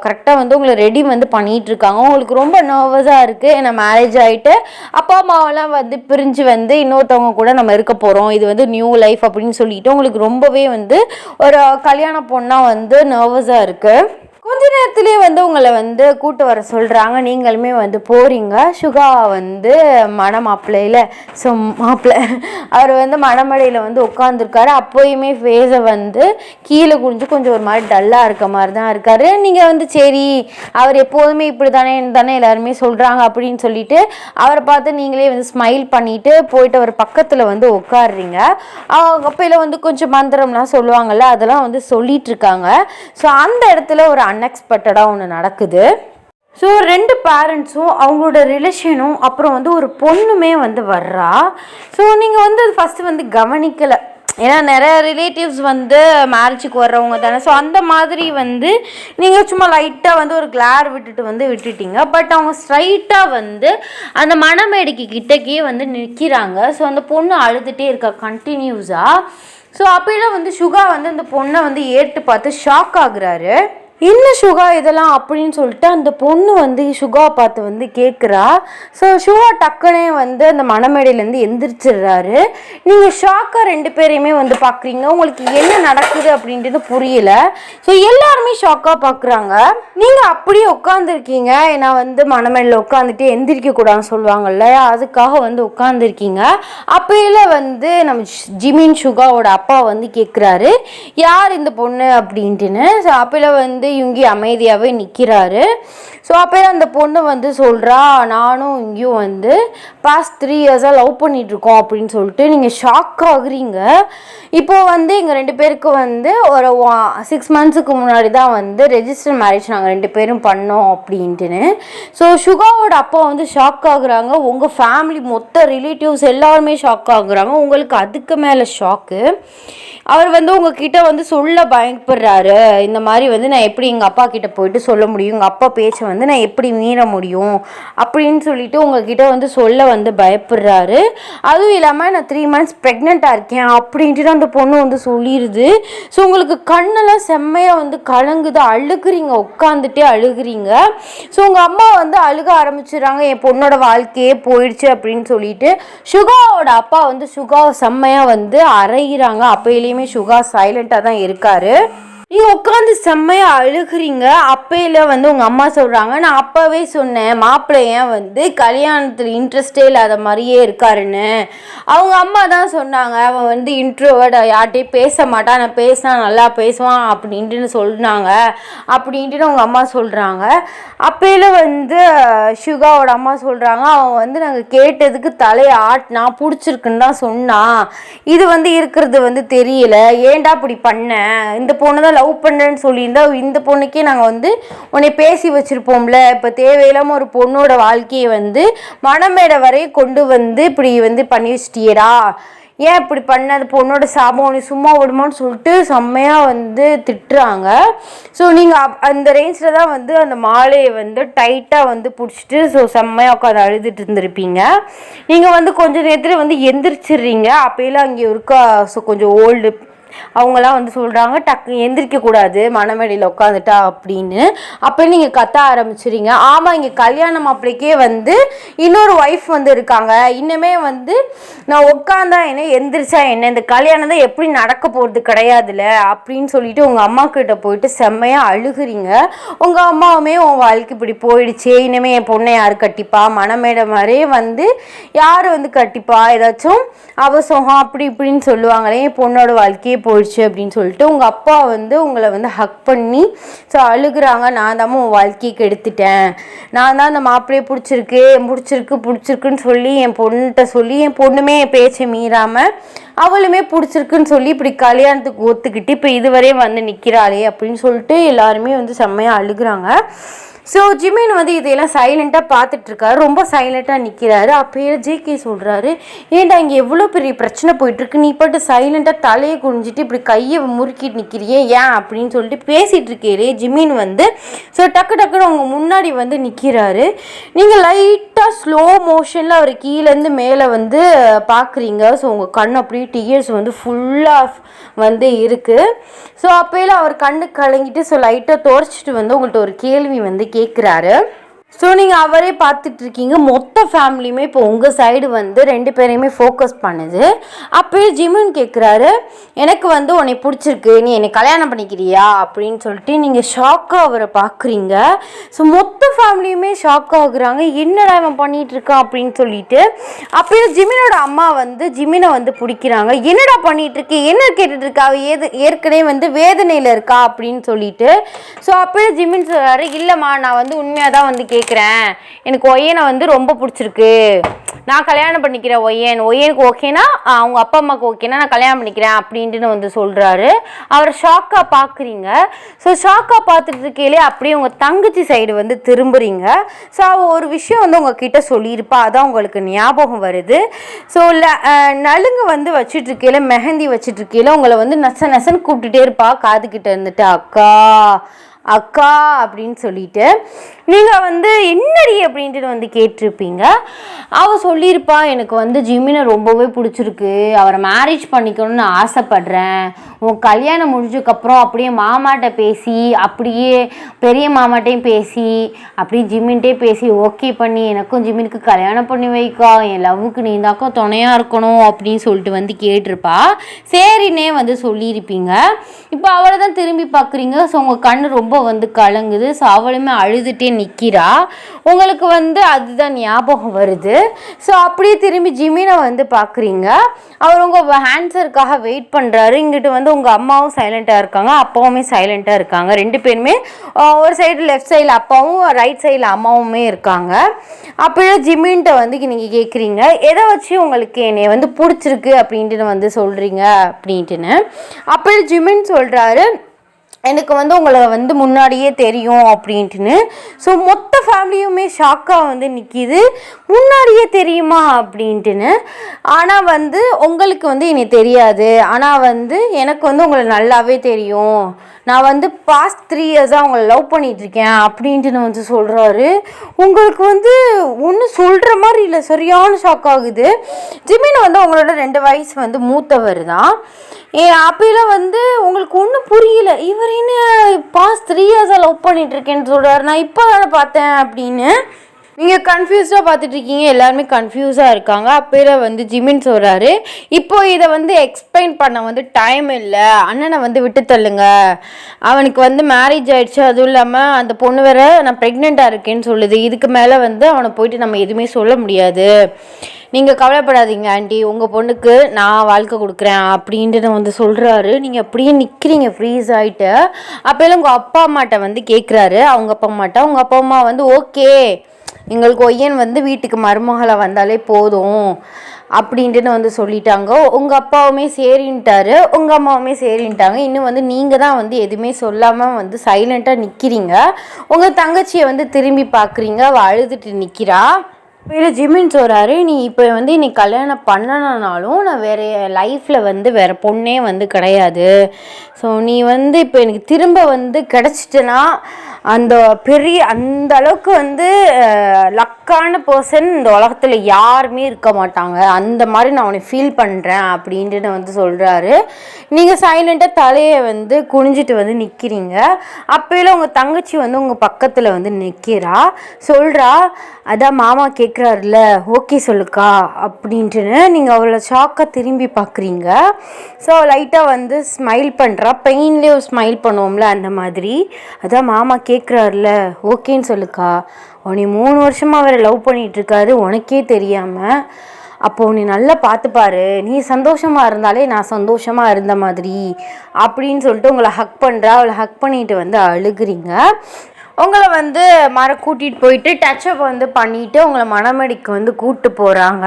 கரெக்டாக வந்து உங்களை ரெடி வந்து பண்ணிகிட்ருக்காங்க. உங்களுக்கு ரொம்ப நர்வஸாக இருக்குது, ஏன்னா மேரேஜ் ஆகிட்டு அப்பா அம்மாவெல்லாம் வந்து பிரிஞ்சு வந்து இன்னொருத்தவங்க கூட நம்ம இருக்க போகிறோம், இது வந்து நியூ லைஃப் அப்படின்னு சொல்லிட்டு உங்களுக்கு ரொம்பவே வந்து ஒரு கல்யாண பொண்ணாக வந்து நர்வஸாக இருக்குது. கொஞ்ச நேரத்துலேயே வந்து உங்களை வந்து கூட்டு வர சொல்கிறாங்க. நீங்களுமே வந்து போகிறீங்க. சுகா வந்து மணமாப்பிள்ளையில் ஸோ மாப்பிள்ளை அவர் வந்து மணமடையில் வந்து உட்காந்துருக்காரு. அப்போயுமே ஃபேஸை வந்து கீழே குனிஞ்சு கொஞ்சம் ஒரு மாதிரி டல்லாக இருக்க மாதிரி தான் இருக்கார். நீங்கள் வந்து சரி அவர் எப்போதுமே இப்படி தானே எல்லாருமே சொல்கிறாங்க அப்படின்னு சொல்லிட்டு அவரை பார்த்து நீங்களே வந்து ஸ்மைல் பண்ணிவிட்டு போயிட்டு அவர் பக்கத்தில் வந்து உட்காடுறீங்க. அப்போயில் வந்து கொஞ்சம் மந்திரம்லாம் சொல்லுவாங்கள்ல, அதெல்லாம் வந்து சொல்லிட்டு இருக்காங்க. ஸோ அந்த இடத்துல ஒரு அன்எக்ஸ்பெக்டடாக ஒன்று நடக்குது. ஸோ 2 பேரண்ட்ஸும் அவங்களோட ரிலேஷனும் அப்புறம் வந்து ஒரு பொண்ணுமே வந்து வர்றா. ஸோ நீங்கள் வந்து அது ஃபஸ்ட்டு வந்து கவனிக்கலை, ஏன்னா நிறைய ரிலேட்டிவ்ஸ் வந்து மேரேஜுக்கு வர்றவங்க தானே. ஸோ அந்த மாதிரி வந்து நீங்கள் சும்மா லைட்டாக வந்து ஒரு கிளார் விட்டுட்டீங்க. பட் அவங்க ஸ்ட்ரைட்டாக வந்து அந்த மணமேடைக்கு கிட்டக்கே வந்து நிற்கிறாங்க. ஸோ அந்த பொண்ணு அழுதுகிட்டே இருக்கா கண்டினியூஸாக. ஸோ அப்போலாம் வந்து சுகா வந்து அந்த பொண்ணை வந்து ஏற்று பார்த்து ஷாக் ஆகுறாரு. என்ன சுகா இதெல்லாம் அப்படின்னு சொல்லிட்டு அந்த பொண்ணு வந்து சுகா பார்த்து வந்து கேட்குறா. ஸோ சுகா டக்குனே வந்து அந்த மணமேடையிலேருந்து எந்திரிச்சிடுறாரு. நீங்கள் ஷாக்காக 2 பேரையுமே வந்து பார்க்குறீங்க. உங்களுக்கு என்ன நடக்குது அப்படின்றது புரியல. ஸோ எல்லாருமே ஷாக்காக பார்க்குறாங்க. நீங்கள் அப்படியே உட்காந்துருக்கீங்க. ஏன்னா வந்து மணமேடையில் உட்காந்துட்டு எந்திரிக்கக்கூடாதுன்னு சொல்லுவாங்கள்ல, அதுக்காக வந்து உட்காந்துருக்கீங்க. அப்போயில வந்து நம்ம ஜிமின் சுகாவோட அப்பா வந்து கேட்குறாரு யார் இந்த பொண்ணு அப்படின்ட்டுன்னு. ஸோ அப்போயில வந்து இங்கே அமைதியாகவே நிற்கிறாரு. ஸோ அப்போ அந்த பொண்ணு வந்து சொல்கிறா, நானும் இங்கேயும் வந்து பாஸ்ட் 3 இயர்ஸாக லவ் பண்ணிகிட்ருக்கோம் அப்படின்னு சொல்லிட்டு. நீங்கள் ஷாக் ஆகுறீங்க. இப்போது வந்து எங்கள் 2 பேருக்கு வந்து ஒரு 6 மந்த்ஸுக்கு முன்னாடி தான் வந்து ரெஜிஸ்டர் மேரேஜ் நாங்கள் 2 பேரும் பண்ணோம் அப்படின்ட்டுன்னு. ஸோ சுகாவோட அப்பா வந்து ஷாக் ஆகுறாங்க. உங்கள் ஃபேமிலி மொத்த ரிலேட்டிவ்ஸ் எல்லாருமே ஷாக் ஆகுறாங்க. உங்களுக்கு அதுக்கு மேலே ஷாக்கு. அவர் வந்து உங்ககிட்ட வந்து சொல்ல பயப்படுறாரு. இந்த மாதிரி வந்து நான் எப்படி எங்கள் அப்பா கிட்ட போயிட்டு சொல்ல முடியும், எங்கள் அப்பா பேச்சை வந்து நான் எப்படி மீற முடியும் அப்படின்னு சொல்லிட்டு உங்ககிட்ட வந்து சொல்ல வந்து பயப்படுறாரு. அதுவும் இல்லாமல் நான் 3 மந்த்ஸ் ப்ரெக்னெண்ட்டாக இருக்கேன் அப்படின்ட்டு அந்த பொண்ணு வந்து சொல்லிடுது. ஸோ உங்களுக்கு கண்ணெல்லாம் செம்மையாக வந்து கலங்குது, அழுகுறீங்க, உட்காந்துட்டே அழுகுறீங்க. ஸோ உங்கள் அம்மா வந்து அழுக ஆரம்பிச்சிடுறாங்க, என் பொண்ணோட வாழ்க்கையே போயிடுச்சு அப்படின்னு சொல்லிட்டு. சுகாவோட அப்பா வந்து சுகாவை செம்மையாக வந்து அரைகிறாங்க. அப்பையிலேயுமே சுகா சைலண்ட்டாக தான் இருக்காரு. நீங்கள் உட்காந்து செம்மையாக அழுகுறீங்க. அப்பையில் வந்து உங்கள் அம்மா சொல்கிறாங்க, நான் அப்போவே சொன்னேன் மாப்பிள்ளையன் வந்து கல்யாணத்தில் இன்ட்ரெஸ்டே இல்லாத மாதிரியே இருக்காருன்னு. அவங்க அம்மா தான் சொன்னாங்க, அவன் வந்து இன்ட்ரோவர்ட், யார்கிட்டையும் பேச மாட்டான், நான் பேசினா நல்லா பேசுவான் அப்படின்ட்டு சொன்னாங்க அப்படின்ட்டு உங்கள் அம்மா சொல்கிறாங்க. அப்பையில் வந்து சுகாவோட அம்மா சொல்கிறாங்க, அவன் வந்து நாங்கள் கேட்டதுக்கு தலையை ஆட்டினா பிடிச்சிருக்குன்னு தான் சொன்னான், இது வந்து இருக்கிறது வந்து தெரியல, ஏன்டா இப்படி பண்ணேன், இந்த பொண்ணு தான் லவ் பண்ணுறேன்னு சொல்லியிருந்தா இந்த பொண்ணுக்கே நாங்கள் வந்து உன்னை பேசி வச்சுருப்போம்ல, இப்போ தேவையில்லாமல் ஒரு பொண்ணோட வாழ்க்கையை வந்து மணமேடை வரை கொண்டு வந்து இப்படி வந்து பண்ணி வச்சிட்டியடா, ஏன் இப்படி பண்ண, அந்த பொண்ணோட சாபம் நீ சும்மா விடுமான்னு சொல்லிட்டு செம்மையாக வந்து திட்டுறாங்க. ஸோ நீங்கள் அந்த ரேஞ்சில் தான் வந்து அந்த மாலையை வந்து டைட்டாக வந்து பிடிச்சிட்டு ஸோ செம்மையாக உட்காந்து அழுதுட்டு இருந்திருப்பீங்க. நீங்கள் வந்து கொஞ்சம் நேரத்தில் வந்து எந்திரிச்சிடுறீங்க. அப்போயெல்லாம் அங்கே இருக்கா ஸோ கொஞ்சம் ஓல்டு அவங்களாம் வந்து சொல்கிறாங்க, டக்கு எந்திரிக்கக்கூடாது மணமேடையில் உட்காந்துட்டா அப்படின்னு. அப்போ நீங்கள் கத்த ஆரம்பிச்சிடுறீங்க. ஆமாம், இங்கே கல்யாண மாப்பிள்ளைக்கே வந்து இன்னொரு ஒய்ஃப் வந்து இருக்காங்க, இன்னுமே வந்து நான் உட்காந்தா என்ன எந்திரிச்சா என்ன, இந்த கல்யாணம் தான் எப்படி நடக்க போகிறது கிடையாதுல்ல அப்படின்னு சொல்லிட்டு உங்கள் அம்மா கிட்ட போயிட்டு செம்மையாக அழுகுறீங்க. உங்கள் அம்மாவுமே உன் வாழ்க்கை இப்படி போயிடுச்சு, இனிமே என் பொண்ணை யார் கட்டிப்பா, மணமேடை மாதிரியே வந்து யார் வந்து கட்டிப்பா, ஏதாச்சும் அவசரம் அப்படி இப்படின்னு சொல்லுவாங்களே, என் பொண்ணோட வாழ்க்கையே போயிடுச்சு அப்படின்னு சொல்லிட்டு உங்கள் அப்பா வந்து உங்களை வந்து ஹக் பண்ணி ஸோ அழுகுறாங்க. நான் தான் உன் வாழ்க்கையை கெடுத்துட்டேன், நான் தான் அந்த மாப்பிள்ளையை பிடிச்சிருக்குன்னு சொல்லி என் பொண்ணுகிட்ட சொல்லி என் பொண்ணுமே என் பேச்சை மீறாமல் அவளுமே பிடிச்சிருக்குன்னு சொல்லி இப்படி கல்யாணத்துக்கு ஒத்துக்கிட்டு இப்போ இதுவரையும் வந்து நிற்கிறாளே அப்படின்னு சொல்லிட்டு எல்லாருமே வந்து செம்மையாக அழுகுறாங்க. ஸோ ஜிமின் வந்து இதையெல்லாம் சைலண்ட்டாக பார்த்துட்ருக்காரு, ரொம்ப சைலண்ட்டாக நிற்கிறாரு. அப்போயே ஜேகே சொல்கிறாரு, ஏன்டா இங்கே எவ்வளோ பெரிய பிரச்சனை போயிட்டுருக்கு, நீ போய்ட்டு சைலண்ட்டாக தலையை குனிஞ்சிட்டு இப்படி கையை முறுக்கிட்டு நிற்கிறியே ஏன் அப்படின்னு சொல்லிட்டு பேசிகிட்டு இருக்கே ஜிமின் வந்து ஸோ டக்குன்னு அவங்க முன்னாடி வந்து நிற்கிறாரு. நீங்கள் லைட்டாக ஸ்லோ மோஷனில் அவர் கீழேருந்து மேலே வந்து பார்க்குறீங்க. ஸோ உங்கள் கண் அப்படியே டியர்ஸ் வந்து ஃபுல்லாக வந்து இருக்குது. ஸோ அப்போயில அவர் கண்ணு கலங்கிட்டு ஸோ லைட்டாக துடைச்சிட்டு வந்து உங்கள்கிட்ட ஒரு கேள்வி வந்து கேட்குறாரு. ஸோ நீங்கள் அவரே பார்த்துட்ருக்கீங்க. மொத்த ஃபேமிலியுமே இப்போ உங்கள் சைடு வந்து 2 பேரையுமே ஃபோக்கஸ் பண்ணுது. அப்போயே ஜிமின் கேட்குறாரு, எனக்கு வந்து உன்னை பிடிச்சிருக்கு, நீ என்னை கல்யாணம் பண்ணிக்கிறியா அப்படின்னு சொல்லிட்டு நீங்கள் ஷாக்காக அவரை பார்க்குறீங்க. ஸோ மொத்த ஃபேமிலியுமே ஷாக் ஆகுறாங்க, என்னடா இவன் பண்ணிகிட்ருக்கான் அப்படின்னு சொல்லிட்டு. அப்போயே ஜிமினோட அம்மா வந்து ஜிமினை வந்து பிடிக்கிறாங்க. என்னடா பண்ணிகிட்ருக்கு, என்ன கேட்டுட்ருக்கா, அவள் ஏற்கனவே வந்து வேதனையில் இருக்கா அப்படின்னு சொல்லிட்டு. ஸோ அப்போயே ஜிமின் சொல்கிறாரு, இல்லைம்மா நான் வந்து உண்மையாக தான் வந்து கேட்குறேன், எனக்கு ஒய்யனை வந்து ரொம்ப பிடிச்சிருக்கு, நான் கல்யாணம் பண்ணிக்கிறேன், ஒய்யனுக்கு ஓகேனா அவங்க அப்பா அம்மாவுக்கு ஓகேனா நான் கல்யாணம் பண்ணிக்கிறேன் அப்படின்ட்டு வந்து சொல்கிறாரு. அவரை ஷாக்காக பார்க்குறீங்க. ஸோ ஷாக்காக பார்த்துட்டு இருக்கையிலே அப்படியே உங்கள் தங்கச்சி சைடு வந்து திரும்புகிறீங்க. ஸோ அவள் ஒரு விஷயம் வந்து உங்ககிட்ட சொல்லியிருப்பா, அதான் உங்களுக்கு ஞாபகம் வருது. ஸோ நலுங்கு வந்து வச்சுட்டு இருக்கையில, மெஹந்தி வச்சுட்டு இருக்கையில உங்களை வந்து நசன்னு கூப்பிட்டுட்டே இருப்பா காதுகிட்ட இருந்துட்டு, அக்கா அக்கா அப்படின்னு சொல்லிட்டு. நீங்கள் வந்து என்னடி அப்படின்ட்டு வந்து கேட்டிருப்பீங்க. அவள் சொல்லியிருப்பா, எனக்கு வந்து ஜிமினை ரொம்பவே பிடிச்சிருக்கு, அவரை மேரேஜ் பண்ணிக்கணும்னு ஆசைப்படுறேன், உன் கல்யாணம் முடிஞ்சதுக்கப்புறம் அப்படியே மாமாட்ட பேசி, அப்படியே பெரிய மாமாட்டையும் பேசி, அப்படியே ஜிமின்ட்டே பேசி ஓகே பண்ணி எனக்கும் ஜிமினுக்கு கல்யாணம் பண்ணி வைக்கா, என் லவ்வுக்கு நீ தாக்கா துணையாக இருக்கணும் அப்படின்னு சொல்லிட்டு வந்து கேட்டிருப்பா. சரின்னே வந்து சொல்லியிருப்பீங்க. இப்போ அவளை தான் திரும்பி பார்க்குறீங்க. ஸோ உங்கள் கண் ரொம்ப வந்து கலங்குது. ஸோ அவளுமே அழுதுகிட்டே நிற்கிறா. உங்களுக்கு வந்து அதுதான் ஞாபகம் வருது. ஸோ அப்படியே திரும்பி ஜிமினை வந்து பார்க்குறீங்க. அவர் உங்கள் ஆன்சருக்காக வெயிட் பண்ணுறாரு. இங்கிட்டு வந்து உங்கள் அம்மாவும் சைலண்ட்டாக இருக்காங்க, அப்பாவுமே சைலண்ட்டாக இருக்காங்க. 2 பேருமே ஒரு சைடு லெஃப்ட் சைடில் அப்பாவும் ரைட் சைடில் அம்மாவுமே இருக்காங்க. அப்படியே ஜிமின்கிட்ட வந்து நீங்கள் கேட்குறீங்க, எதை வச்சு உங்களுக்கு என்னை வந்து பிடிச்சிருக்கு அப்படின்ட்டு வந்து சொல்கிறீங்க அப்படின்ட்டுன்னு. அப்படியே ஜிமின் சொல்கிறாரு, எனக்கு வந்து உங்களை வந்து முன்னாடியே தெரியும் அப்படின்ட்டுன்னு. ஸோ மொத்த ஃபேமிலியுமே ஷாக்காக வந்து நிற்கிது, முன்னாடியே தெரியுமா அப்படின்ட்டுன்னு. ஆனால் வந்து உங்களுக்கு வந்து என்னை தெரியாது, ஆனால் வந்து எனக்கு வந்து உங்களை நல்லாவே தெரியும், நான் வந்து பாஸ்ட் 3 இயர்ஸாக அவங்கள லவ் பண்ணிகிட்ருக்கேன் அப்படின்ட்டு வந்து சொல்கிறாரு. உங்களுக்கு வந்து ஒன்றும் சொல்கிற மாதிரி இல்லை, சரியான ஷாக் ஆகுது. ஜிமின் வந்து அவங்களோட 2 வயசு வந்து மூத்தவர் தான். அப்போலாம் வந்து உங்களுக்கு ஒன்றும் புரியல, இவர் என்ன பாஸ்ட் 3 இயர்ஸாக லவ் பண்ணிகிட்ருக்கேன்னு சொல்கிறாரு, நான் இப்போ தானே பார்த்தேன் அப்படின்னு. நீங்கள் கன்ஃபியூஸ்டாக பார்த்துட்ருக்கீங்க, எல்லாருமே கன்ஃபியூஸாக இருக்காங்க. அப்போல வந்து ஜிமின் சொல்கிறாரு, இப்போ இதை வந்து எக்ஸ்பிளைன் பண்ண வந்து டைம் இல்லை, அண்ணனை வந்து விட்டு தள்ளுங்க, அவனுக்கு வந்து மேரேஜ் ஆகிடுச்சு, அதுவும் இல்லாமல் அந்த பொண்ணு வேற நான் ப்ரெக்னெண்ட்டாக இருக்கேன்னு சொல்லுது, இதுக்கு மேலே வந்து அவனை போயிட்டு நம்ம எதுவுமே சொல்ல முடியாது, நீங்கள் கவலைப்படாதீங்க ஆண்டி, உங்கள் பொண்ணுக்கு நான் வாழ்க்கை கொடுக்குறேன் அப்படின்ட்டு வந்து சொல்கிறாரு. நீங்கள் அப்படியே நிற்கிறீங்க ஃப்ரீஸ் ஆகிட்டு. அப்போலாம் உங்கள் அப்பா அம்மாட்ட வந்து கேட்குறாரு, அவங்க அப்பா அம்மாட்ட. உங்கள் அப்பா அம்மா வந்து ஓகே, எங்களுக்கு ஒய்யன் வந்து வீட்டுக்கு மருமகளாக வந்தாலே போதும் அப்படின்ட்டு வந்து சொல்லிட்டாங்க. உங்கள் அப்பாவுமே சரின்ட்டாரு, உங்கள் அம்மாவுமே சரின்ட்டாங்க. இன்னும் வந்து நீங்கள் தான் வந்து எதுவுமே சொல்லாமல் வந்து சைலண்ட்டாக நிற்கிறீங்க. உங்கள் தங்கச்சியை வந்து திரும்பி பார்க்குறீங்க, அவள் அழுதுட்டு நிற்கிறா. வேறு ஜிமின் சொல்கிறாரு, நீ இப்போ வந்து நீ கல்யாணம் பண்ணனாலும் நான் வேறு லைஃப்பில் வந்து வேறு பொண்ணே வந்து கிடையாது, ஸோ நீ வந்து இப்போ எனக்கு திரும்ப வந்து கிடச்சிட்டனா அந்த பெரிய அந்த அளவுக்கு வந்து லக்கான பர்சன் இந்த உலகத்தில் யாருமே இருக்க மாட்டாங்க, அந்த மாதிரி நான் உன்னை ஃபீல் பண்ணுறேன் அப்படின்ட்டு வந்து சொல்கிறாரு. நீங்கள் சைலண்ட்டாக தலையை வந்து குனிஞ்சிட்டு வந்து நிற்கிறீங்க. அப்போல உங்கள் தங்கச்சி வந்து உங்கள் பக்கத்தில் வந்து நிற்கிறா. சொல்கிறா, அதான் மாமா கேட்குறாருல ஓகே சொல்லுக்கா அப்படின்ட்டுன்னு. நீங்கள் அவளை ஷாக்காக திரும்பி பார்க்குறீங்க. ஸோ லைட்டாக வந்து ஸ்மைல் பண்ணுறா, பெயின்லேயே ஒரு ஸ்மைல் பண்ணுவோம்ல அந்த மாதிரி. அதான் மாமா கேட்குறாருல ஓகேன்னு சொல்லுக்கா, உன்னை 3 வருஷமாக அவரை லவ் பண்ணிகிட்ருக்காரு உனக்கே தெரியாமல், அப்போது நீ நல்லா பார்த்துப்பாரு, நீ சந்தோஷமாக இருந்தாலே நான் சந்தோஷமாக இருந்த மாதிரி அப்படின்னு சொல்லிட்டு உங்களை ஹக் பண்ணுறா. அவளை ஹக் பண்ணிட்டு வந்து அழுகுறீங்க. உங்களை வந்து கூட்டிகிட்டு போயிட்டு டச்சப் வந்து பண்ணிவிட்டு உங்களை மணமேடைக்கு வந்து கூப்பிட்டு போகிறாங்க.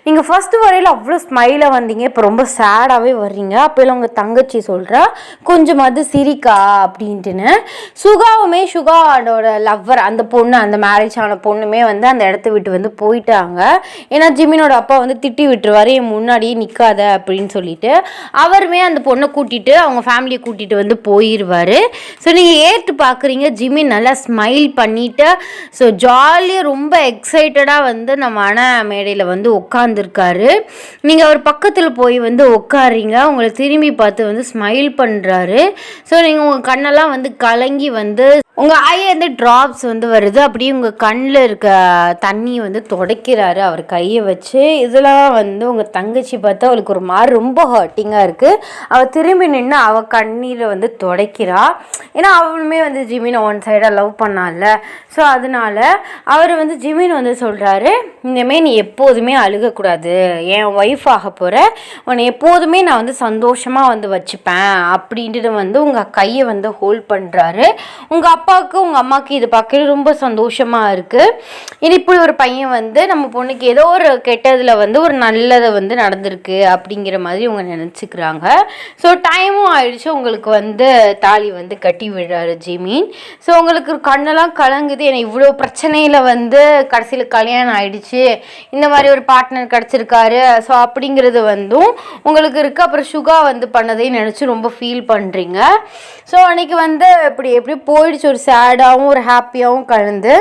நீங்கள் ஃபஸ்ட்டு வரையில் அவ்வளோ ஸ்மைலாக வந்தீங்க, இப்போ ரொம்ப சேடாகவே வர்றீங்க. அப்போலாம் உங்கள் தங்கச்சி சொல்கிறா, கொஞ்சமாவது சிரிக்கா அப்படின்ட்டுன்னு. சுகாவோட லவ்வர் அந்த பொண்ணு, அந்த மேரேஜ் ஆன பொண்ணுமே வந்து அந்த இடத்த விட்டு வந்து போயிட்டாங்க. ஏன்னா ஜிமினோட அப்பா வந்து திட்டி விட்டுருவார், என் முன்னாடியே நிற்காத அப்படின்னு சொல்லிட்டு. அவருமே அந்த பொண்ணை கூட்டிகிட்டு அவங்க ஃபேமிலியை கூட்டிகிட்டு வந்து போயிடுவார். ஸோ நீங்கள் ஏற்று பார்க்குறீங்க, ஜிமின் நல்லா ஸ்மைல் பண்ணிவிட்டு ஸோ ஜாலியாக ரொம்ப எக்ஸைட்டடாக வந்து நம்ம மேடையில் வந்து உட்காந்துருக்காரு. நீங்கள் அவர் பக்கத்தில் போய் வந்து உட்காரிங்க, உங்களை திரும்பி பார்த்து வந்து ஸ்மைல் பண்ணுறாரு. ஸோ நீங்கள் உங்கள் கண்ணெல்லாம் வந்து கலங்கி வந்து உங்கள் ஐலேருந்து ட்ராப்ஸ் வந்து வருது. அப்படியே உங்கள் கண்ணில் இருக்க தண்ணி வந்து துடைக்கிறாரு அவர் கையை வச்சு. இதெல்லாம் வந்து உங்கள் தங்கச்சி பார்த்தா அவளுக்கு ஒரு மாதிரி ரொம்ப ஹர்ட்டிங்காக இருக்குது. அவள் திரும்பி நின்று அவள் கண்ணீரை வந்து துடைக்கிறா. ஏன்னா அவளுமே வந்து ஜிமினை ஒன் சைடாக லவ் பண்ணால. ஸோ அதனால அவர் வந்து ஜிமின் வந்து சொல்கிறாரு, இந்தமாரி நீ எப்போதுமே அழுகக்கூடாது, என் ஒய்ஃப் ஆக போகிற, உன்னை எப்போதுமே நான் வந்து சந்தோஷமாக வந்து வச்சுப்பேன் அப்படின்ட்டு வந்து உங்கள் கையை வந்து ஹோல்ட் பண்ணுறாரு. உங்கள் அப்பாவுக்கு உங்கள் அம்மாவுக்கு இது பார்க்க ரொம்ப சந்தோஷமாக இருக்குது. இனி இப்படி ஒரு பையன் வந்து நம்ம பொண்ணுக்கு ஏதோ ஒரு கெட்டதில் வந்து ஒரு நல்லதை வந்து நடந்திருக்கு அப்படிங்கிற மாதிரி அவங்க நினச்சிக்கிறாங்க. ஸோ டைமும் ஆயிடுச்சு, உங்களுக்கு வந்து தாலி வந்து கட்டி விடுறாரு ஜிமின். ஸோ உங்களுக்கு கண்ணெல்லாம் கலங்குது, ஏன்னா இவ்வளோ பிரச்சனையில் வந்து கடைசியில் கல்யாணம் ஆயிடுச்சு, இந்த மாதிரி ஒரு பார்ட்னர் கிடச்சிருக்காரு. ஸோ அப்படிங்கிறது வந்தும் உங்களுக்கு இருக்குது. அப்புறம் சுகா வந்து பண்ணதையும் நினச்சி ரொம்ப ஃபீல் பண்ணுறீங்க. ஸோ அன்றைக்கி வந்து எப்படி போயிடுச்சு, ஒரு சேடாகவும் ஒரு ஹாப்பியாகவும் கலந்து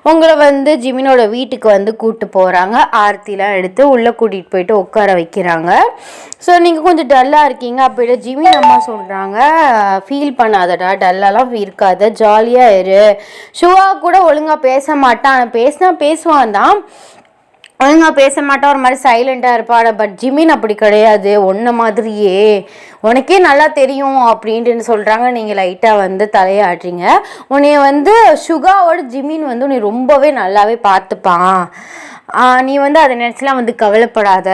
உங்களை வந்து ஜிமினோட வீட்டுக்கு வந்து கூப்பிட்டு போகிறாங்க. ஆர்த்திலாம் எடுத்து உள்ளே கூட்டிகிட்டு போயிட்டு உட்கார வைக்கிறாங்க. ஸோ நீங்கள் கொஞ்சம் டல்லாக இருக்கீங்க. அப்போ ஜிமின் அம்மா சொல்கிறாங்க, ஃபீல் பண்ணாதடா, டல்லாலாம் இருக்காத, ஜாலியாக இரு. ஷுவா கூட ஒழுங்காக பேச மாட்டான், பேசினா பேசுவான் தான், ஒழுங்காக பேச மாட்டான், ஒரு மாதிரி சைலண்ட்டாக இருப்பாள். பட் ஜிமின் அப்படி கிடையாது, ஒன்றை மாதிரியே, உனக்கே நல்லா தெரியும் அப்படின்ட்டு சொல்கிறாங்க. நீங்கள் லைட்டாக வந்து தலையாடுறீங்க. உன்னைய வந்து சுகாவோட ஜிமின் வந்து உன்னை ரொம்பவே நல்லாவே பார்த்துப்பான், நீ வந்து அதை நினச்சிலாம் வந்து கவலைப்படாத.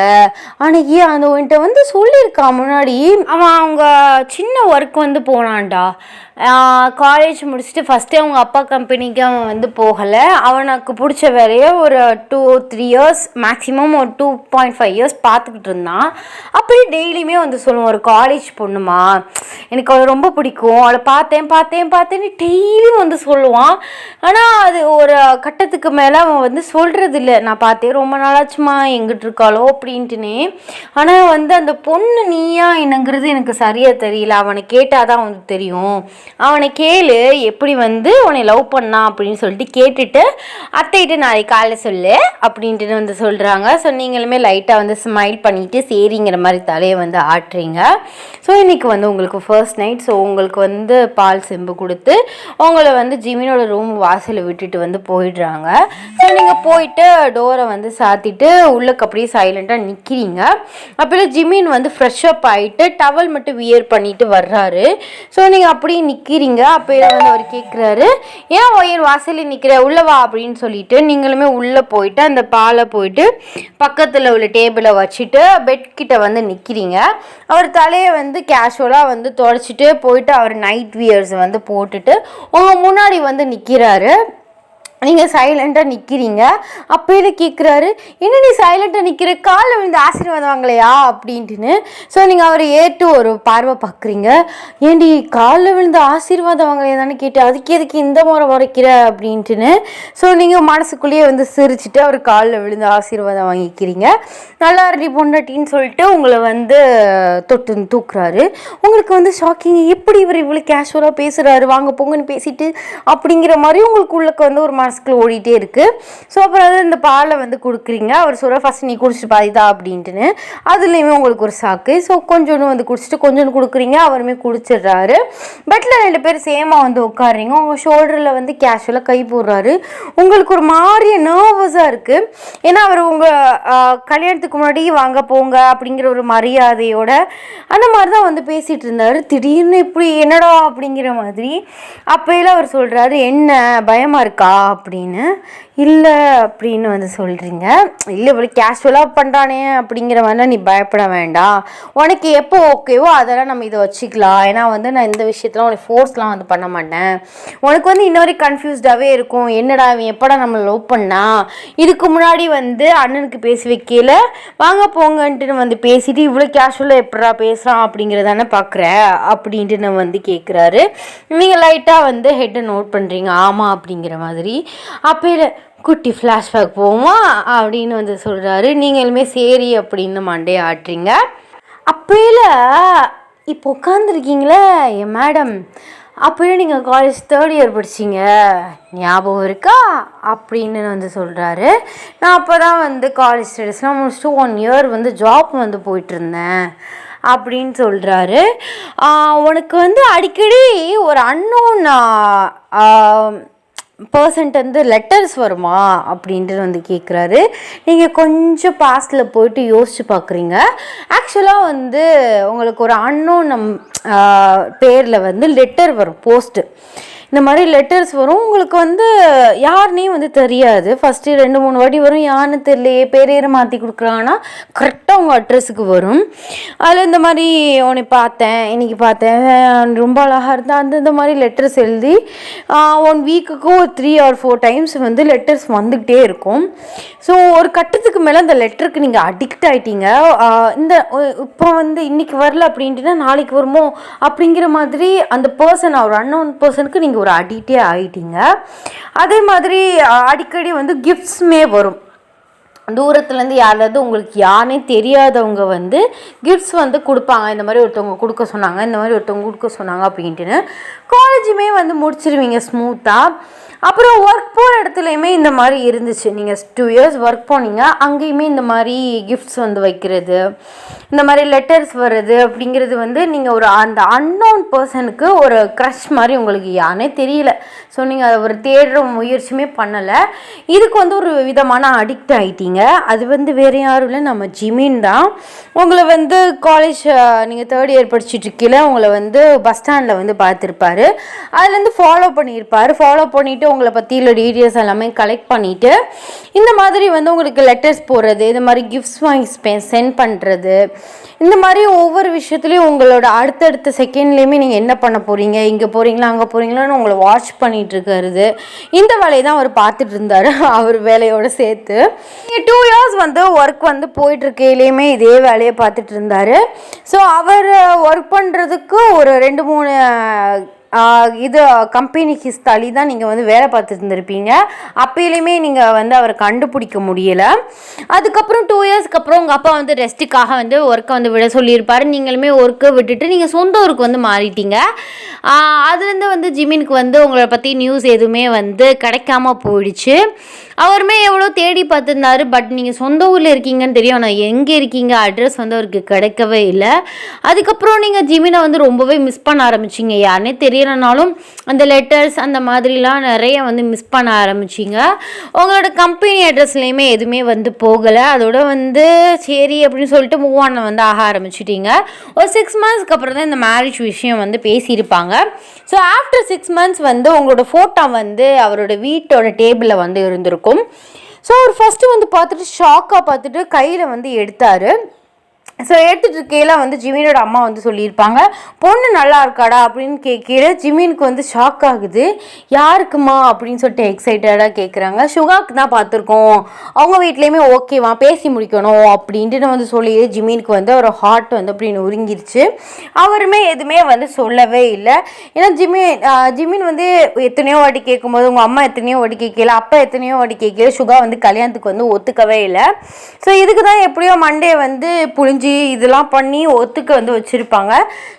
அன்னைக்கு அந்த உன்கிட்ட வந்து சொல்லியிருக்கான் முன்னாடி, அவன் அவங்க சின்ன ஒர்க் வந்து போனான்டா. காலேஜ் முடிச்சுட்டு ஃபஸ்ட்டே அவங்க அப்பா கம்பெனிக்கு அவன் வந்து போகலை. அவனுக்கு பிடிச்ச வேலையை ஒரு 2-3 இயர்ஸ் மேக்ஸிமம் ஒரு 2.5 இயர்ஸ் பார்த்துக்கிட்டு இருந்தான். அப்படி டெய்லியுமே வந்து சொல்லுவான், ஒரு காலேஜ் பொண்ணுமா, எனக்கு அவளை ரொம்ப பிடிக்கும், அவளை பார்த்தேன்னு டெய்லியும் வந்து சொல்லுவான். ஆனால் அது ஒரு கட்டத்துக்கு மேலே அவன் வந்து சொல்கிறது இல்லை, நான் பார்த்தேன் ரொம்ப நாளாச்சுமா எங்கிட்டு இருக்காளோ அப்படின்ட்டுனே. ஆனால் வந்து அந்த பொண்ணு நீயா என்னங்கிறது எனக்கு சரியாக தெரியல, அவனை கேட்டால் தான் வந்து தெரியும். அவனை கேளு, எப்படி வந்து உன்னை லவ் பண்ணான் அப்படின்னு சொல்லிட்டு கேட்டுட்டு அத்தைகிட்ட நாளைக்கு காலையில் சொல்லு அப்படின்ட்டு வந்து சொல்கிறாங்க. ஸோ நீங்களுமே லைட்டாக வந்து ஸ்மைல் பண்ணிவிட்டு சரிங்கிற மாதிரி தலையை வந்து ஆட்டுறீங்க. ஸோ இன்றைக்கி வந்து உங்களுக்கு ஃபர்ஸ்ட் நைட். ஸோ உங்களுக்கு வந்து பால் செம்பு கொடுத்து உங்களை வந்து ஜிமினோட ரூம் வாசலில் விட்டுட்டு வந்து போயிடுறாங்க. ஸோ நீங்கள் போயிட்டு டோரை வந்து சாத்திட்டு உள்ளக்கு அப்படியே சைலண்ட்டாக நிற்கிறீங்க. அப்புறம் ஜிமின் வந்து ஃப்ரெஷ்அப் ஆகிட்டு டவல் மட்டும் வியர் பண்ணிட்டு வர்றாரு. ஸோ நீங்கள் அப்படியே நிற்கிறீங்க. அப்போ வந்து அவர் கேட்குறாரு, ஏன் ஒயர் வாசலில் நிற்கிற, உள்ளவா அப்படின்னு சொல்லிட்டு நீங்களுமே உள்ளே போயிட்டு அந்த பாலை போயிட்டு பக்கத்தில் உள்ள டேபிளை வச்சுட்டு பெட்கிட்ட வந்து நிற்கிறீங்க. அவர் தலையை வந்து கேஷுவலாக வந்து துடைச்சிட்டு போயிட்டு அவர் நைட் வியர்ஸ் வந்து போட்டுட்டு உங்கள் முன்னாடி வந்து நிற்கிறாரு. நீங்கள் சைலண்ட்டாக நிற்கிறீங்க. அப்போயே கேட்குறாரு, என்ன நீ சைலண்ட்டாக நிற்கிற, காலில் விழுந்து ஆசீர்வாதம் வாங்கலையா அப்படின்ட்டுன்னு. ஸோ நீங்கள் அவரை ஏற்று ஒரு பார்வை பார்க்குறீங்க. ஏண்டி காலில் விழுந்து ஆசீர்வாதம் வாங்கலையா தானே கேட்டு, அதுக்கு எதுக்கு இந்த முறை உரைக்கிற அப்படின்ட்டுன்னு. ஸோ நீங்கள் மனசுக்குள்ளேயே வந்து சிரிச்சுட்டு அவர் காலில் விழுந்து ஆசீர்வாதம் வாங்கிக்கிறீங்க. நல்லா ரெடி பொண்டாட்டின்னு சொல்லிட்டு உங்களை வந்து தொட்டு தூக்குறாரு. உங்களுக்கு வந்து ஷாக்கிங், எப்படி இவர் இவ்வளோ கேஷுவலாக பேசுகிறாரு, வாங்க பொங்கன்னு பேசிட்டு அப்படிங்கிற மாதிரி உங்களுக்கு உள்ளக்கு வந்து ஒரு மனசுக்குள்ள ஓடிட்டே இருக்குது. ஸோ அப்புறம் அது இந்த பாலை வந்து கொடுக்குறீங்க. அவர் சொல்கிற ஃபஸ்ட் நீ குடிச்சிட்டு பாதிதா அப்படின்ட்டுன்னு. அதுலேயுமே உங்களுக்கு ஒரு சாக்கு. ஸோ கொஞ்சோன்னு வந்து குடிச்சிட்டு கொஞ்சோன்னு கொடுக்குறீங்க. அவருமே குடிச்சிடுறாரு. பெட்டில் 2 பேர் சேமாக வந்து உட்காடுறீங்க. உங்கள் ஷோல்டரில் வந்து கேஷுவலாக கை போடுறாரு. உங்களுக்கு ஒரு மாதிரியே நர்வஸாக இருக்குது. ஏன்னா அவர் உங்கள் கல்யாணத்துக்கு முன்னாடி வாங்க போங்க அப்படிங்கிற ஒரு மரியாதையோட அந்த மாதிரி தான் வந்து பேசிகிட்டு இருந்தார். திடீர்னு இப்படி என்னடா அப்படிங்கிற மாதிரி. அப்போயெல்லாம் அவர் சொல்கிறாரு, என்ன பயமாக இருக்கா அப்படின்னு. இல்லை அப்படின்னு வந்து சொல்கிறீங்க. இல்லை இவ்வளோ கேஷுவலாக பண்ணுறானே அப்படிங்கிற மாதிரிலாம் நீ பயப்பட வேண்டாம், உனக்கு எப்போ ஓகேவோ அதெல்லாம் நம்ம இதை வச்சுக்கலாம். ஏன்னா வந்து நான் இந்த விஷயத்தில் உனக்கு ஃபோர்ஸ்லாம் வந்து பண்ண மாட்டேன். உனக்கு வந்து இன்ன வரைக்கும் கன்ஃபியூஸ்டாகவே இருக்கும், என்னடா இவன் எப்படா நம்ம லவ் பண்ணா, இதுக்கு முன்னாடி வந்து அண்ணனுக்கு பேசி வைக்கல வாங்க போங்கன்ட்டு வந்து பேசிட்டு இவ்வளோ கேஷுவலாக எப்படா பேசுகிறான் அப்படிங்கிறதானே பார்க்குற அப்படின்ட்டு நான் வந்து கேட்குறாரு. நீங்கள் லைட்டாக வந்து ஹெட்டை நோட் பண்ணுறீங்க, ஆமாம் அப்படிங்கிற மாதிரி. அப்போ குட்டி ஃப்ளாஷ்பேக் போவோமா அப்படின்னு வந்து சொல்கிறாரு. நீங்களுமே சரி அப்படின்னு மண்டே ஆட்டுறீங்க. அப்போல இப்போ உட்காந்துருக்கீங்களே என் மேடம், அப்போயே நீங்கள் காலேஜ் 3rd இயர் படிச்சிங்க ஞாபகம் இருக்கா அப்படின்னு வந்து சொல்கிறாரு. நான் அப்போ தான் வந்து காலேஜ் ஸ்டடீஸ்லாம் முடிச்சுட்டு 1 இயர் வந்து ஜாப் வந்து போயிட்டுருந்தேன் அப்படின்னு சொல்கிறாரு. உனக்கு வந்து அடிக்கடி ஒரு அன்னோன் பர்சன்ட் வந்து லெட்டர்ஸ் வருமா அப்படின்ட்டு வந்து கேட்குறாரு. நீங்கள் கொஞ்சம் பாஸ்டில் போயிட்டு யோசிச்சு பார்க்குறீங்க. ஆக்சுவலாக வந்து உங்களுக்கு ஒரு அன்னோன் பேரில் வந்து லெட்டர் வரும், போஸ்ட்டு. இந்த மாதிரி லெட்டர்ஸ் வரும். உங்களுக்கு வந்து யாருனே வந்து தெரியாது. ஃபஸ்ட்டு 2-3 வாட்டி வரும், யாருன்னு தெரியலையே, பேரேற மாற்றி கொடுக்குறாங்கன்னா கரெக்டாக உங்கள் அட்ரஸுக்கு வரும். அதில் இந்த மாதிரி உன்னை பார்த்தேன், இன்றைக்கி பார்த்தேன், ரொம்ப அழகாக இருந்தால் இந்த மாதிரி லெட்டர்ஸ் எழுதி 1 வீக்குக்கு 3 or 4 டைம்ஸ் வந்து லெட்டர்ஸ் வந்துக்கிட்டே இருக்கும். ஸோ ஒரு கட்டத்துக்கு மேலே அந்த லெட்டருக்கு நீங்கள் அடிக்ட் ஆகிட்டீங்க. இந்த இப்போ வந்து இன்றைக்கி வரல அப்படின்ட்டுனா நாளைக்கு வருமோ அப்படிங்கிற மாதிரி அந்த பர்சன், ஒரு அன்னோன் பர்சனுக்கு நீங்கள் ஒரு அடிக்டே ஆகிட்டீங்க. அதே மாதிரி அடிக்கடி வந்து கிஃப்ட்ஸுமே வரும். தூரத்துலேருந்து யாராவது உங்களுக்கு யாருனே தெரியாதவங்க வந்து கிஃப்ட்ஸ் வந்து கொடுப்பாங்க. இந்த மாதிரி ஒருத்தவங்க கொடுக்க சொன்னாங்க, இந்த மாதிரி ஒருத்தவங்க கொடுக்க சொன்னாங்க அப்படின்ட்டுன்னு. காலேஜுமே வந்து முடிச்சிருவீங்க ஸ்மூத்தாக. அப்புறம் ஒர்க் போகிற இடத்துலையுமே இந்த மாதிரி இருந்துச்சு. நீங்கள் 2 இயர்ஸ் ஒர்க் போனீங்க, அங்கேயுமே இந்த மாதிரி கிஃப்ட்ஸ் வந்து வைக்கிறது, இந்த மாதிரி லெட்டர்ஸ் வர்றது அப்படிங்கிறது வந்து நீங்கள் ஒரு அந்த அன்னோன் பர்சனுக்கு ஒரு க்ரஷ் மாதிரி உங்களுக்கு யாருனே தெரியல. ஸோ நீங்கள் அதை ஒரு தேடுற முயற்சியுமே பண்ணலை. இதுக்கு வந்து ஒரு விதமான அடிக்ட் ஆகிட்டீங்க. அது வந்து வேறு யாரும் இல்லை, நம்ம ஜிமின் தான். உங்களை வந்து காலேஜ் நீங்கள் 3rd இயர் படிச்சுட்டு இருக்கீங்கள, உங்களை வந்து பஸ் ஸ்டாண்டில் வந்து பார்த்துருப்பாரு. அதுலேருந்து ஃபாலோ பண்ணியிருப்பார். ஃபாலோ பண்ணிவிட்டு உங்களை பற்றி உள்ள டீட்டெயில்ஸ் எல்லாமே கலெக்ட் பண்ணிவிட்டு இந்த மாதிரி வந்து உங்களுக்கு லெட்டர்ஸ் போடுறது, இந்த மாதிரி கிஃப்ட்ஸ் வாங்கி சென்ட் பண்ணுறது, இந்த மாதிரி ஒவ்வொரு விஷயத்துலையும் உங்களோட அடுத்தடுத்த செகண்ட்லேயுமே நீங்கள் என்ன பண்ண போகிறீங்க, இங்கே போகிறீங்களா அங்கே போகிறீங்களான்னு உங்களை வாட்ச் பண்ணிகிட்டு இருக்கிறது. இந்த வேலையை தான் அவர் பார்த்துட்டு இருந்தார், அவர் வேலையோடு சேர்த்து. 2 இயர்ஸ் வந்து ஒர்க் வந்து போயிட்டுருக்கையிலையுமே இதே வேலையை பார்த்துட்டு இருந்தார். ஸோ அவர் ஒர்க் பண்ணுறதுக்கு ஒரு 2-3 இது கம்பெனிக்கு தள்ளி தான் நீங்கள் வந்து வேலை பார்த்துட்டு இருந்திருப்பீங்க. அப்பயிலையுமே நீங்கள் வந்து அவரை கண்டுபிடிக்க முடியலை. அதுக்கப்புறம் 2 இயர்ஸ்க்கு அப்புறம் உங்கள் அப்பா வந்து ரெஸ்ட்டுக்காக வந்து ஒர்க்கை வந்து விட சொல்லியிருப்பார். நீங்களுமே ஒர்க்கை விட்டுட்டு நீங்கள் சொந்த ஊருக்கு வந்து மாறிட்டீங்க. அதுலேருந்து வந்து ஜிமினுக்கு வந்து உங்களை பற்றி நியூஸ் எதுவுமே வந்து கிடைக்காம போயிடுச்சு. அவருமே எவ்வளோ தேடி பார்த்துருந்தாரு. பட் நீங்கள் சொந்த ஊரில் இருக்கீங்கன்னு தெரியும், ஆனால் எங்கே இருக்கீங்க அட்ரஸ் வந்து அவருக்கு கிடைக்கவே இல்லை. அதுக்கப்புறம் நீங்கள் ஜிமினை வந்து ரொம்பவே மிஸ் பண்ண ஆரம்பிச்சிங்க. யாருனே தெரியலனாலும் அந்த லெட்டர்ஸ் அந்த மாதிரிலாம் நிறைய வந்து மிஸ் பண்ண ஆரம்பிச்சிங்க. உங்களோட கம்பெனி அட்ரஸ்லேயுமே எதுவுமே வந்து போகலை. அதோட வந்து சரி அப்படின்னு சொல்லிட்டு மூவ் ஆன் வந்து ஆக ஆரம்பிச்சிட்டிங்க. ஒரு 6 மந்த்ஸ்க்கு அப்புறம் தான் இந்த மேரேஜ் விஷயம் வந்து பேசியிருப்பாங்க. ஸோ ஆஃப்டர் 6 மந்த்ஸ் வந்து உங்களோட ஃபோட்டோ வந்து அவரோட வீட்டோட டேபிளில் வந்து இருந்திருக்கும். ஸோ அவர் ஃபஸ்ட்டு வந்து பார்த்துட்டு ஷாக்காக பார்த்துட்டு கையில் வந்து எடுத்தார். ஸோ எடுத்துகிட்டு இருக்கையில் வந்து ஜிமினோட அம்மா வந்து சொல்லியிருப்பாங்க, பொண்ணு நல்லா இருக்காடா அப்படின்னு கேட்கல. ஜிமினுக்கு வந்து ஷாக் ஆகுது. யாருக்குமா அப்படின்னு சொல்லிட்டு எக்ஸைட்டடாக கேட்குறாங்க. சுகாக்கு தான் பார்த்துருக்கோம், அவங்க வீட்லேயுமே ஓகேவா, பேசி முடிக்கணும் அப்படின்ட்டு வந்து சொல்லி ஜிமினுக்கு வந்து ஒரு ஹார்ட் வந்து அப்படின்னு உருங்கிருச்சு. அவருமே எதுவுமே வந்து சொல்லவே இல்லை. ஏன்னா ஜிமின் வந்து எத்தனையோ வாட்டி கேட்கும்போது உங்கள் அம்மா எத்தனையோ வாட்டி கேட்கல, அப்பா எத்தனையோ வாட்டி கேட்கல, சுகா வந்து கல்யாணத்துக்கு வந்து ஒத்துக்கவே இல்லை. ஸோ இதுக்கு தான் எப்படியோ மண்டே வந்து புழிஞ்சு இதெல்லாம் பண்ணி ஒத்துக்க வந்து வச்சுருப்பாங்க.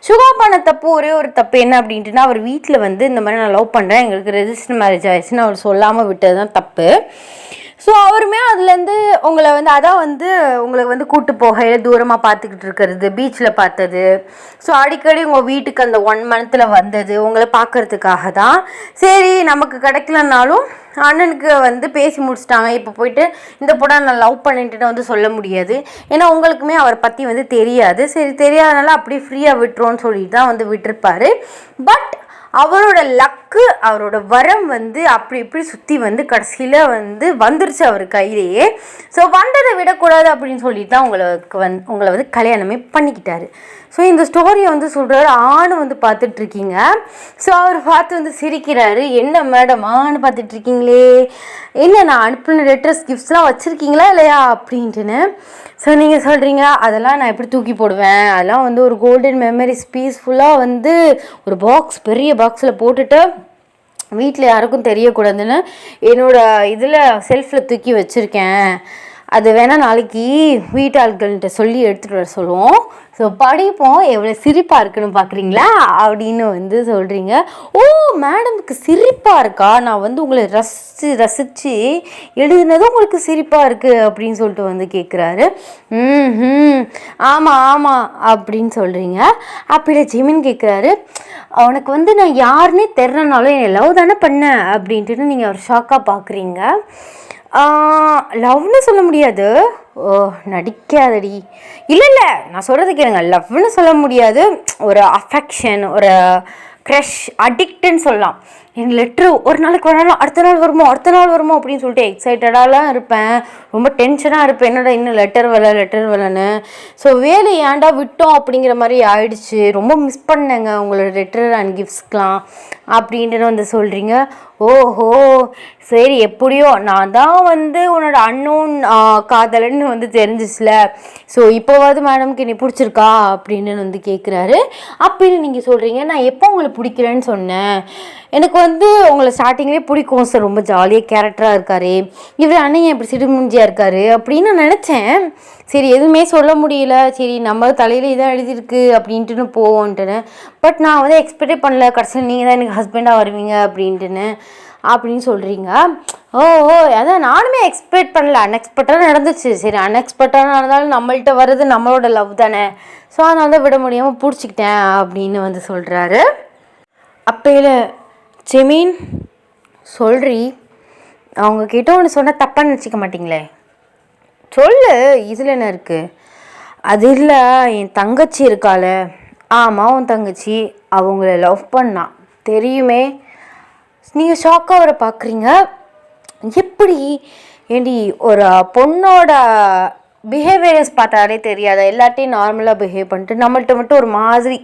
சுகா பண்ண தப்பு ஒரே ஒரு தப்பு என்ன அப்படின்ட்டுனா, அவர் வீட்டில் வந்து இந்த மாதிரி நான் லவ் பண்ணுறேன், எங்களுக்கு ரெஜிஸ்டர் மேரேஜ் ஆயிடுச்சுன்னு அவர் சொல்லாமல் விட்டது தான் தப்பு. ஸோ அவருமே அதுலேருந்து உங்களை வந்து அதான் வந்து உங்களை வந்து கூட்டு போக தூரமாக பார்த்துக்கிட்டு இருக்கிறது, பீச்சில் பார்த்தது. ஸோ அடிக்கடி உங்கள் வீட்டுக்கு அந்த 1 மந்த்தில் வந்தது உங்களை பார்க்குறதுக்காக தான். சரி நமக்கு கிடைக்கலனாலும் அண்ணனுக்கு வந்து பேசி முடிச்சிட்டாங்க, இப்போ போயிட்டு இந்த படம் நான் லவ் பண்ணிட்டுன்னு வந்து சொல்ல முடியாது. ஏன்னா உங்களுக்குமே அவரை பற்றி வந்து தெரியாது. சரி தெரியாதனால அப்படியே ஃப்ரீயாக விட்டுருவோன்னு சொல்லிட்டு தான் வந்து விட்டுருப்பாரு. பட் அவரோட லக்கு, அவரோட வரம் வந்து அப்படி இப்படி சுற்றி வந்து கடைசியில் வந்து வந்துருச்சு அவர் கையிலேயே. ஸோ வந்ததை விடக்கூடாது அப்படின்னு சொல்லிட்டு தான் உங்களை வந்து கல்யாணமே பண்ணிக்கிட்டாரு. ஸோ இந்த ஸ்டோரியை வந்து சொல்கிறாரு. ஆணு வந்து பார்த்துட்ருக்கீங்க. ஸோ அவர் பார்த்து வந்து சிரிக்கிறாரு. என்ன மேடம் ஆணு பார்த்துட்ருக்கீங்களே, என்ன நான் அனுப்பின லெட்டர்ஸ் கிஃப்ட்ஸ்லாம் வச்சுருக்கீங்களா இல்லையா அப்படின்ட்டுன்னு. ஸோ நீங்கள் சொல்கிறீங்க அதெல்லாம் நான் எப்படி தூக்கி போடுவேன், அதெல்லாம் வந்து ஒரு கோல்டன் மெமரிஸ் பீஸ்ஃபுல்லாக வந்து ஒரு பெரிய பாக்ஸில் போட்டுட்டு வீட்டில் யாருக்கும் தெரியக்கூடாதுன்னு என்னோடய இதில் செல்ஃபில் தூக்கி வச்சுருக்கேன். அது வேணால் நாளைக்கு வீட்டு ஆட்கள்கிட்ட சொல்லி எடுத்துகிட்டு வர சொல்லுவோம், ஸோ படிப்போம் எவ்வளோ சிரிப்பாக இருக்குன்னு பார்க்குறீங்களா அப்படின்னு வந்து சொல்கிறீங்க. ஓ மேடமுக்கு சிரிப்பாக இருக்கா, நான் வந்து உங்களை ரசித்து எழுதுனதும் உங்களுக்கு சிரிப்பாக இருக்குது அப்படின்னு சொல்லிட்டு வந்து கேட்குறாரு. ஆமாம் ஆமாம் அப்படின்னு சொல்கிறீங்க. அப்படி ஜிமின் கேட்குறாரு, அவனுக்கு வந்து நான் யாருன்னே தெரிலனாலும் என்னை லவ் தானே பண்ணேன் அப்படின்ட்டு நீங்கள் ஒரு ஷாக்காக பார்க்குறீங்க. லவ்னு சொல்ல முடியாது. ஓ நடிக்காதடி. இல்லை நான் சொல்கிறது கேளுங்க, லவ்னு சொல்ல முடியாது, ஒரு அஃபெக்ஷன், ஒரு க்ரஷ், அடிக்ட்டுன்னு சொல்லலாம். என் லெட்ரு ஒரு நாளைக்கு வரணும், அடுத்த நாள் வருமோ அப்படின்னு சொல்லிட்டு எக்ஸைட்டடாலாம் இருப்பேன், ரொம்ப டென்ஷனாக இருப்பேன், என்னடா இன்னும் லெட்டர் வரலன்னு. ஸோ வேலை ஏன்டா விட்டோம் அப்படிங்கிற மாதிரி ஆயிடுச்சு, ரொம்ப மிஸ் பண்ணேங்க உங்களோட லெட்டர் அண்ட் கிஃப்ட்ஸ்க்கெலாம் அப்படின்ட்டு வந்து சொல்கிறீங்க. ஓஹோ சரி, எப்படியோ நான் தான் வந்து உன்னோட அன்னோன் காதலன்னு வந்து தெரிஞ்சிச்சுல, ஸோ இப்போவாது மேடம்க்கு நீ பிடிச்சிருக்கா அப்படின்னு வந்து கேட்குறாரு. அப்படின்னு நீங்கள் சொல்கிறீங்க, நான் எப்போ உங்களை பிடிக்கிறேன்னு சொன்னேன், எனக்கு வந்து உங்களை ஸ்டார்டிங்லேயே பிடிக்கும் சார், ரொம்ப ஜாலியாக கேரக்டராக இருக்கார், இவர் அண்ணன் இப்படி சிடுமுஞ்சியாக இருக்கார் அப்படின்னு நான் நினச்சேன். சரி எதுவுமே சொல்ல முடியல, சரி நம்ம தலையில் இதான் எழுதியிருக்கு அப்படின்ட்டுன்னு போவோன்ட்டுன்னு. பட் நான் வந்து எக்ஸ்பெக்டே பண்ணல, கடைசியில் நீங்கள் தான் எனக்கு ஹஸ்பண்டாக வருவீங்க அப்படின்னு சொல்கிறீங்க. ஓ அதான் நானுமே எக்ஸ்பெக்ட் பண்ணல, அன்எக்ஸ்பெக்டாக நடந்துச்சு. சரி அன்எக்ஸ்பெக்டாக நடந்தாலும் நம்மள்கிட்ட வர்றது நம்மளோட லவ் தானே, ஸோ அதனால தான் விட முடியாமல் பிடிச்சிக்கிட்டேன் அப்படின்னு வந்து சொல்கிறாரு. அப்பையில் ஜெமீன் சொல்றி, அவங்க கிட்ட ஒன்று சொன்னால் தப்பாக நினச்சிக்க மாட்டிங்களே, சொல்லு, இதில் என்ன இருக்குது? அது இல்லை, என் தங்கச்சி இருக்காள. ஆமாம் உன் தங்கச்சி அவங்கள லவ் பண்ணா தெரியுமே. நீங்கள் ஷாக்காக அவரை பார்க்குறீங்க. எப்படி ஏண்டி ஒரு பொண்ணோட பிஹேவியர்ஸ் பார்த்தாலே தெரியாத, எல்லாத்தையும் நார்மலாக பிஹேவ் பண்ணிட்டு நம்மள்கிட்ட மட்டும் ஒரு மாதிரி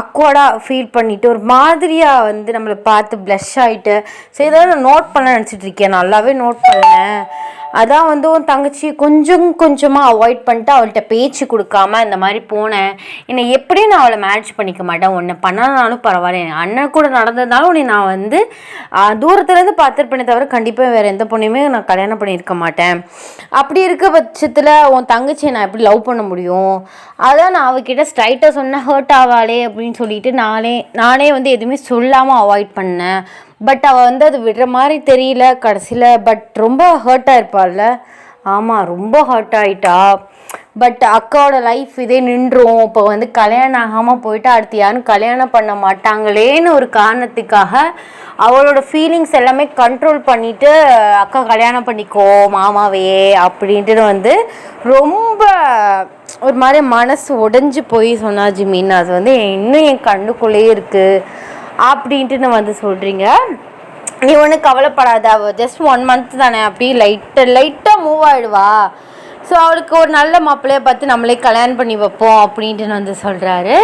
அக்வர்டாக ஃபீல் பண்ணிவிட்டு ஒரு மாதிரியாக வந்து நம்மளை பார்த்து ப்ளஷ் ஆகிட்டு, சரி ஏதாவது நான் நோட் பண்ண நினச்சிட்டு இருக்கேன், நல்லாவே நோட் பண்ணேன். அதான் வந்து உன் தங்கச்சி கொஞ்சமாக அவாய்ட் பண்ணிட்டு அவள்கிட்ட பேச்சு கொடுக்காம இந்த மாதிரி போனேன். என்னை எப்படியும் நான் அவளை மேரேஜ் பண்ணிக்க மாட்டேன், ஒன்று பண்ணனாலும் பரவாயில்ல, என் அண்ணன் கூட நடந்ததுனாலும் உன்னை நான் வந்து தூரத்துலேருந்து பார்த்துருப்பேனே தவிர கண்டிப்பாக வேறு எந்த பொண்ணையுமே நான் கல்யாணம் பண்ணியிருக்க மாட்டேன். அப்படி இருக்க பட்சத்தில் உன் தங்கச்சியை நான் எப்படி லவ் பண்ண முடியும்? அதான் நான் அவகிட்ட ஸ்ட்ரைட்டாக சொன்னேன், ஹர்ட் ஆவாளே அப்படின்னு சொல்லிட்டு நானே வந்து எதுவுமே சொல்லாமல் அவாய்ட் பண்ணேன். பட் அவள் வந்து அது விடுற மாதிரி தெரியல கடைசியில், பட் ரொம்ப ஹர்ட்டாக இருப்பாள்ல. ஆமாம் ரொம்ப ஹர்ட் ஆகிட்டா. பட் அக்காவோட லைஃப் இதே நின்றும், இப்போ வந்து கல்யாணம் ஆகாமல் போயிட்டு அடுத்து யாரும் கல்யாணம் பண்ண மாட்டாங்களேன்னு ஒரு காரணத்துக்காக அவளோட ஃபீலிங்ஸ் எல்லாமே கண்ட்ரோல் பண்ணிவிட்டு அக்கா கல்யாணம் பண்ணிக்கோ மாமாவே அப்படின்ட்டு வந்து ரொம்ப ஒரு மாதிரி மனசு உடைஞ்சு போய் சொன்னா ஜிமின். அது வந்து இன்னும் என் கண்ணுக்குள்ளேயே இருக்குது அப்படின்ட்டு வந்து சொல்கிறீங்க. நீ ஒன்றும் கவலைப்படாத, அவள் ஜஸ்ட் 1 month தானே, அப்படி லைட்டாக மூவ் ஆகிடுவா. ஸோ அவளுக்கு ஒரு நல்ல மாப்பிள்ளையை பார்த்து நம்மளே கல்யாணம் பண்ணி வைப்போம் அப்படின்ட்டு வந்து சொல்கிறாரு.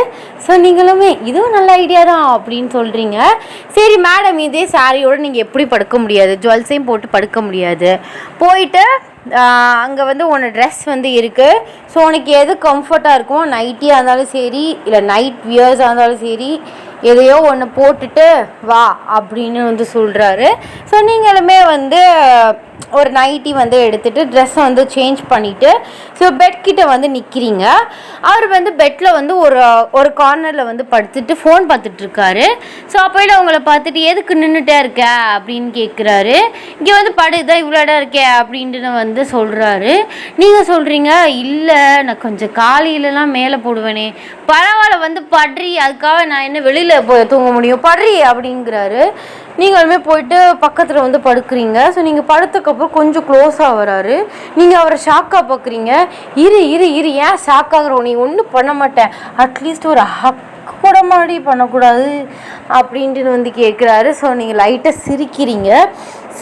ஸோ நீங்களுமே இதுவும் நல்ல ஐடியா தான் அப்படின்னு சொல்கிறீங்க. சரி மேடம், இதே சாரியோடு நீங்கள் எப்படி படுக்க முடியாது, ஜுவல்ஸையும் போட்டு படுக்க முடியாது, போயிட்டு அங்கே வந்து உன்னோட ட்ரெஸ் வந்து இருக்குது, ஸோ உனக்கு எது கம்ஃபர்ட்டாக இருக்குமோ, நைட்டியாக இருந்தாலும் சரி இல்லை நைட் வியர்ஸாக இருந்தாலும் சரி, எதையோ ஒன்று போட்டுட்டு வா அப்படின்னு வந்து சொல்கிறாரு. ஸோ நீங்களுமே வந்து ஒரு நைட்டி வந்து எடுத்துகிட்டு ட்ரெஸ்ஸை வந்து சேஞ்ச் பண்ணிவிட்டு ஸோ பெட்கிட்ட வந்து நிற்கிறீங்க. அவர் வந்து பெட்டில் வந்து ஒரு கார்னரில் வந்து படுத்துட்டு ஃபோன் பார்த்துட்ருக்காரு. ஸோ அப்போயில் அவங்கள பார்த்துட்டு எதுக்கு நின்றுட்டே இருக்க அப்படின்னு கேட்குறாரு. இங்கே வந்து படுதான் இவ்வளோ இடம் இருக்கே அப்படின்ட்டு வந்து சொல்கிறாரு. நீங்கள் சொல்கிறீங்க, இல்லை நான் கொஞ்சம் காலையிலலாம் மேலே போடுவேனே. பரவாயில்ல வந்து பட்றி, அதுக்காக நான் என்ன வெளியில் போய் தூங்க முடியும், பட்றி அப்படிங்கிறாரு. நீங்களுமே போயிட்டு பக்கத்தில் வந்து படுக்கிறீங்க. ஸோ நீங்கள் படுத்ததுக்கப்புறம் கொஞ்சம் க்ளோஸாக வராரு. நீங்கள் அவரை ஷாக்காக பார்க்குறீங்க. இரு ஏன் ஷாக் ஆகுறோம், நீ ஒன்றும் பண்ண மாட்டேன், அட்லீஸ்ட் ஒரு ஹக் கூட மாதிரி பண்ணக்கூடாது அப்படின்ட்டு வந்து கேட்குறாரு. ஸோ நீங்கள் லைட்டாக சிரிக்கிறீங்க.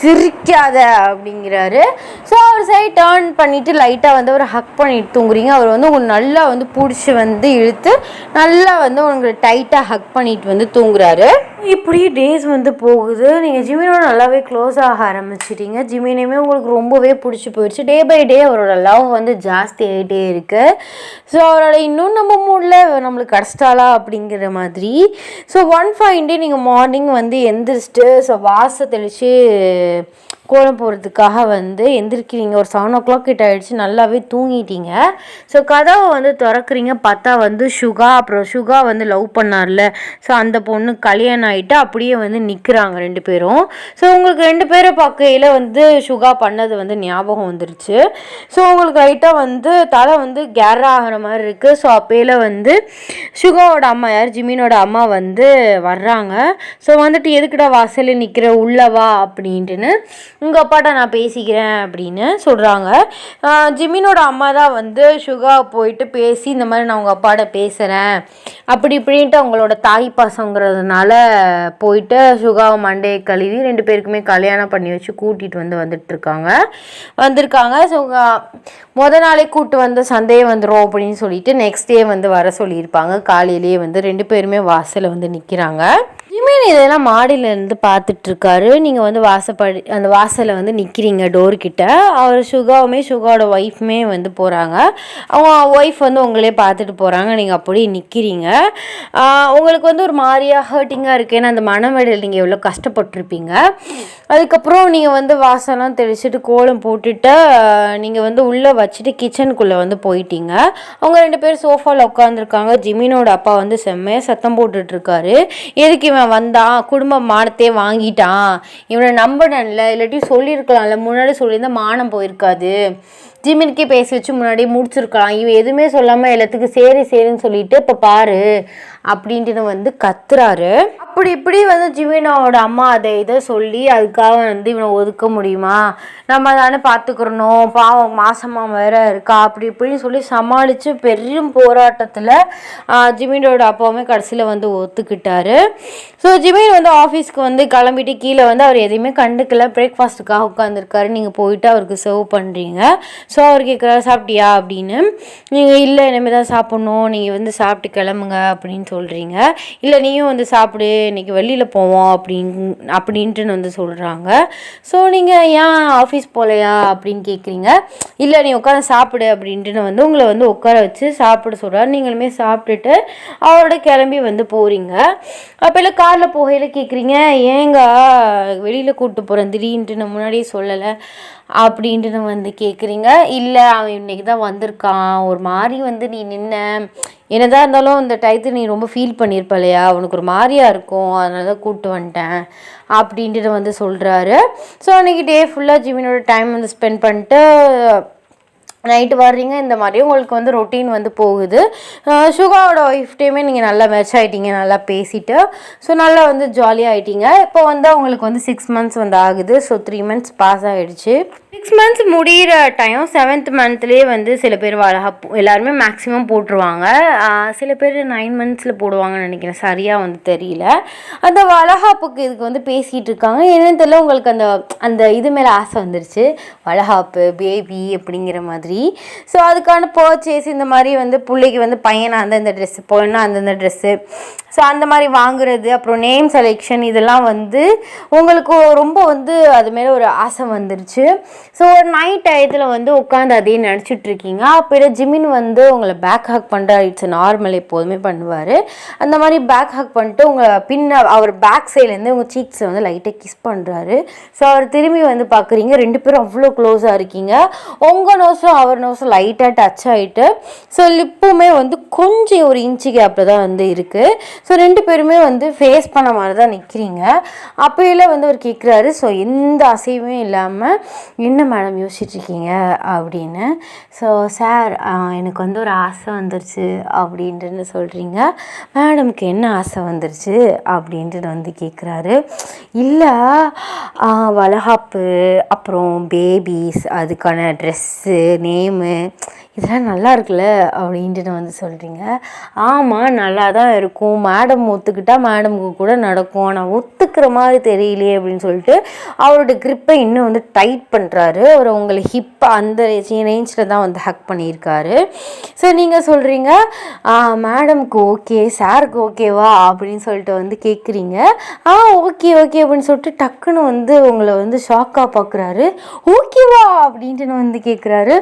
சிரிக்காத அப்படிங்கிறாரு. ஸோ அவர் சைடு டேர்ன் பண்ணிவிட்டு லைட்டாக வந்து அவர் ஹக் பண்ணிட்டு தூங்குறீங்க. அவர் வந்து உங்களுக்கு நல்லா வந்து பிடிச்சி வந்து இழுத்து நல்லா வந்து உங்களுக்கு டைட்டாக ஹக் பண்ணிட்டு வந்து தூங்குறாரு. இப்படி டேஸ் வந்து போகுது. நீங்கள் ஜிமினோட நல்லாவே க்ளோஸ் ஆக ஆரம்பிச்சிட்டீங்க. ஜிமினையுமே உங்களுக்கு ரொம்பவே பிடிச்சி போயிடுச்சு. டே பை டே அவரோட லவ் வந்து ஜாஸ்தி ஆகிட்டே இருக்குது. ஸோ அவரோட இன்னும் நம்ம மூடில் நம்மளுக்கு கிடச்சிட்டாளா அப்படிங்கிற மாதிரி. ஸோ 1 fine day நீங்கள் மார்னிங் வந்து எந்திரிச்சிட்டு ஸோ வாச தெளித்து கோலம் போடுறதுக்காக வந்து எந்திரிக்கிறீங்க. ஒரு 7 கிட்ட ஆகிடுச்சு, நல்லாவே தூங்கிட்டீங்க. ஸோ கதவை வந்து திறக்கிறீங்க, பார்த்தா வந்து சுகா வந்து லவ் பண்ணார்ல, ஸோ அந்த பொண்ணு கல்யாணம் ஆகிட்டு அப்படியே வந்து நிற்கிறாங்க 2 பேரும். ஸோ உங்களுக்கு 2 பேரை பார்க்கையில் வந்து சுகா பண்ணது வந்து ஞாபகம் வந்துருச்சு. ஸோ உங்களுக்கு லைட்டாக வந்து தலை வந்து கேர் ஆகிற மாதிரி இருக்குது. ஸோ அப்பையில் வந்து சுகாவோட அம்மா, யார் ஜிமினோட அம்மா வந்து வர்றாங்க. ஸோ வந்துட்டு எதுக்குடா வாசலில் நிற்கிற, உள்ளவா அப்படின்ட்டுன்னு, உங்கள் அப்பாட்ட நான் பேசிக்கிறேன் அப்படின்னு சொல்கிறாங்க. ஜிமினோட அம்மா தான் வந்து சுகா போயிட்டு பேசி இந்த மாதிரி நான் உங்கள் அப்பாட்ட பேசுகிறேன் அப்படி இப்படின்ட்டு அவங்களோட தாய் பாசங்கிறதுனால போயிட்டு சுகாவை மண்டையை கழுவி 2 பேருக்குமே கல்யாணம் பண்ணி வச்சு கூட்டிகிட்டு வந்திருக்காங்க. ஸோ நாளே கூப்பிட்டு வந்து சந்தேகம் வந்துடும் அப்படின்னு சொல்லிட்டு நெக்ஸ்ட் டே வந்து வர சொல்லியிருப்பாங்க. காலையிலேயே வந்து 2 பேருமே வாசலில் வந்து நிற்கிறாங்க. ஜிமின் இதெல்லாம் மாடியிலேருந்து பார்த்துட்ருக்காரு. நீங்கள் வந்து அந்த வாசலில் வந்து நிற்கிறீங்க டோர்கிட்ட. அவர் சுகாவோட ஒய்ஃபுமே வந்து போகிறாங்க. அவங்க ஒய்ஃப் வந்து உங்களே பார்த்துட்டு போகிறாங்க. நீங்கள் அப்படியே நிற்கிறீங்க. உங்களுக்கு வந்து ஒரு மாதிரியாக ஹர்ட்டிங்காக இருக்குது. ஏன்னா அந்த மனவெளியில் நீங்கள் எவ்வளோ கஷ்டப்பட்டுருப்பீங்க. அதுக்கப்புறம் நீங்கள் வந்து வாசலாம் தெளிச்சுட்டு கோலம் போட்டுட்டு நீங்கள் வந்து உள்ளே வச்சுட்டு கிச்சனுக்குள்ளே வந்து போயிட்டீங்க. அவங்க 2 பேரும் சோஃபாவில் உட்காந்துருக்காங்க. ஜிமினோட அப்பா வந்து செம்மையாக சத்தம் போட்டுட்ருக்காரு. எதுக்கு இவன் வந்தான், குடும்ப மானத்தையே வாங்கிட்டான், இவனை நம்பணும்ல, இல்லாட்டி சொல்லியிருக்கலாம்ல, முன்னாடி சொல்லியிருந்தா மானம் போயிருக்காது, ஜிமினுக்கே பேசி வச்சு முன்னாடியே முடிச்சிருக்கலாம், இவன் எதுவுமே சொல்லாமல் எல்லாத்துக்கும் சரின்னு சொல்லிட்டு இப்போ பாரு அப்படின்ட்டு வந்து கத்துறாரு. அப்படி இப்படி வந்து ஜிமினோட அம்மா அதை இதை சொல்லி அதுக்காக வந்து இவனை ஒதுக்க முடியுமா, நம்ம தானே பார்த்துக்கிறணும், பாவம் மாசமாக வேற இருக்கா, அப்படி இப்படின்னு சொல்லி சமாளித்து பெரும் போராட்டத்தில் ஜிமினோட அப்பாவுமே கடைசியில் வந்து ஒத்துக்கிட்டாரு. ஸோ ஜிமின் வந்து ஆஃபீஸ்க்கு வந்து கிளம்பிட்டு கீழே வந்து அவர் எதையுமே கண்டுக்கல, பிரேக்ஃபாஸ்ட்டுக்காக உட்காந்துருக்காரு. நீங்கள் போயிட்டு அவருக்கு சர்வ் பண்ணுறீங்க. ஸோ அவர் கேட்குறாரு சாப்பிட்டியா அப்படின்னு. நீங்கள் இல்லை இனிமேல் தான் சாப்பிட்ணும், நீங்கள் வந்து சாப்பிட்டு கிளம்புங்க அப்படின்னு சொல்கிறீங்க. இல்லை நீயும் வந்து சாப்பிடு, இன்றைக்கி வெளியில் போவோம் அப்படின்ட்டு வந்து சொல்கிறாங்க. ஸோ நீங்கள் ஏன் ஆஃபீஸ் போகலையா அப்படின்னு கேட்குறீங்க. இல்லை நீ உட்காந்து சாப்பிடு அப்படின்ட்டு வந்து உங்களை வந்து உட்கார வச்சு சாப்பிட சொல்கிறார். நீங்களுமே சாப்பிட்டுட்டு அவரோட கிளம்பி வந்து போகிறீங்க. அப்போ இல்லை காரில் போகையில் கேட்குறீங்க, ஏங்க வெளியில் கூப்பிட்டு போகிறேன் திடீர்னுட்டு நான் முன்னாடியே சொல்லலை அப்படின்ட்டு வந்து கேட்குறீங்க. இல்லை அவன் இன்றைக்கி தான் வந்திருக்கான், ஒரு மாதிரி வந்து நீ என்னதான் இருந்தாலும் இந்த டயத்து நீ ரொம்ப ஃபீல் பண்ணியிருப்ப இல்லையா, அவனுக்கு ஒரு மாதிரியாக இருக்கும், அதனால தான் கூப்பிட்டு வந்துட்டேன் அப்படின்ட்டு வந்து சொல்கிறாரு. ஸோ அன்றைக்கி டே ஃபுல்லாக ஜிமினோட டைம் வந்து ஸ்பெண்ட் பண்ணிட்டு நைட்டு வர்றீங்க. இந்த மாதிரி உங்களுக்கு வந்து ரொட்டீன் வந்து போகுது. சுகாவோட ஒய்ஃப்டையுமே நீங்கள் நல்லா மேட்ச் ஆகிட்டீங்க, நல்லா பேசிட்டு, ஸோ நல்லா வந்து ஜாலியாக ஆகிட்டீங்க. இப்போ வந்து அவங்களுக்கு வந்து 6 மந்த்ஸ் வந்து ஆகுது. ஸோ 3 மந்த்ஸ் பாஸ் ஆகிடுச்சு. 6 மந்த்ஸ் முடிகிற டைம் 7th மந்த்லேயே வந்து சில பேர் வளகாப்பு எல்லாருமே மேக்ஸிமம் போட்டுருவாங்க. சில பேர் 9 மந்த்ஸில் போடுவாங்கன்னு நினைக்கிறேன், சரியாக வந்து தெரியல. அந்த வளகாப்புக்கு இதுக்கு வந்து பேசிகிட்டு இருக்காங்க. என்னன்னு தெரியல, உங்களுக்கு அந்த இது மேலே ஆசை வந்துருச்சு, வளகாப்பு பேபி அப்படிங்கிற மாதிரி. ஸோ அதுக்கான பர்ச்சேஸ் இந்த மாதிரி வந்து பிள்ளைக்கு வந்து பையனாக இருந்தால் இந்த ட்ரெஸ்ஸு, பொண்ணாக அந்தந்த ட்ரெஸ்ஸு, ஸோ அந்த மாதிரி வாங்குறது, அப்புறம் நேம் செலெக்ஷன், இதெல்லாம் வந்து உங்களுக்கு ரொம்ப வந்து அது மேலே ஒரு ஆசை வந்துருச்சு. ஸோ ஒரு நைட் டயத்தில் வந்து உட்காந்து அதே நினச்சிட்ருக்கீங்க. அப்போ ஜிமின் வந்து உங்களை பேக் ஹக் பண்ணுறாரு. இட்ஸ் நார்மல், எப்போதுமே பண்ணுவார். அந்த மாதிரி பேக் ஹக் பண்ணிட்டு உங்களை அவர் பேக் சைட்லேருந்து உங்கள் சீக்ஸை வந்து லைட்டாக கிஸ் பண்ணுறாரு. ஸோ அவர் திரும்பி வந்து பார்க்குறீங்க, 2 பேரும் அவ்வளோ க்ளோஸாக இருக்கீங்க. உங்கள் நோஸும் அவர் நோஸும் லைட்டாக டச் ஆகிட்டு, ஸோ லிப்புமே வந்து கொஞ்சம் ஒரு இன்ச்சு கேப்பில் தான் வந்து இருக்குது. ஸோ 2 பேருமே வந்து ஃபேஸ் பண்ண மாதிரி தான் நிற்கிறீங்க. அப்போயில வந்து அவர் கேட்குறாரு, ஸோ எந்த அசைவுமே இல்லாமல், என்ன மேடம் யோசிச்சுட்ருக்கீங்க அப்படின்னு. ஸோ சார் எனக்கு வந்து ஒரு ஆசை வந்துருச்சு அப்படின்ட்டு சொல்கிறீங்க. மேடமுக்கு என்ன ஆசை வந்துருச்சு அப்படின்ட்டு வந்து கேட்குறாரு. இல்லை வளகாப்பு, அப்புறம் பேபிஸ், அதுக்கான ட்ரெஸ்ஸு, நேமு, இதெல்லாம் நல்லா இருக்குல்ல அப்படின்ட்டு வந்து சொல்கிறீங்க. ஆமாம் நல்லா தான் இருக்கும், மேடம் ஒத்துக்கிட்டால் மேடமுக்கு கூட நடக்கும், ஆனால் ஒத்துக்கிற மாதிரி தெரியலையே அப்படின்னு சொல்லிட்டு அவரோட க்ரிப்பை இன்னும் வந்து டைட் பண்ணுறாரு. அவர் உங்களை ஹிப்பை அந்த ரேஞ்சில் தான் வந்து ஹக் பண்ணியிருக்காரு. ஸோ நீங்கள் சொல்கிறீங்க, மேடமுக்கு ஓகே, சாருக்கு ஓகேவா அப்படின்னு சொல்லிட்டு வந்து கேட்குறீங்க. ஓகே அப்படின்னு சொல்லிட்டு டக்குன்னு வந்து உங்களை வந்து ஷாக்காக பார்க்குறாரு. ஓகேவா அப்படின்ட்டு வந்து கேட்குறாரு.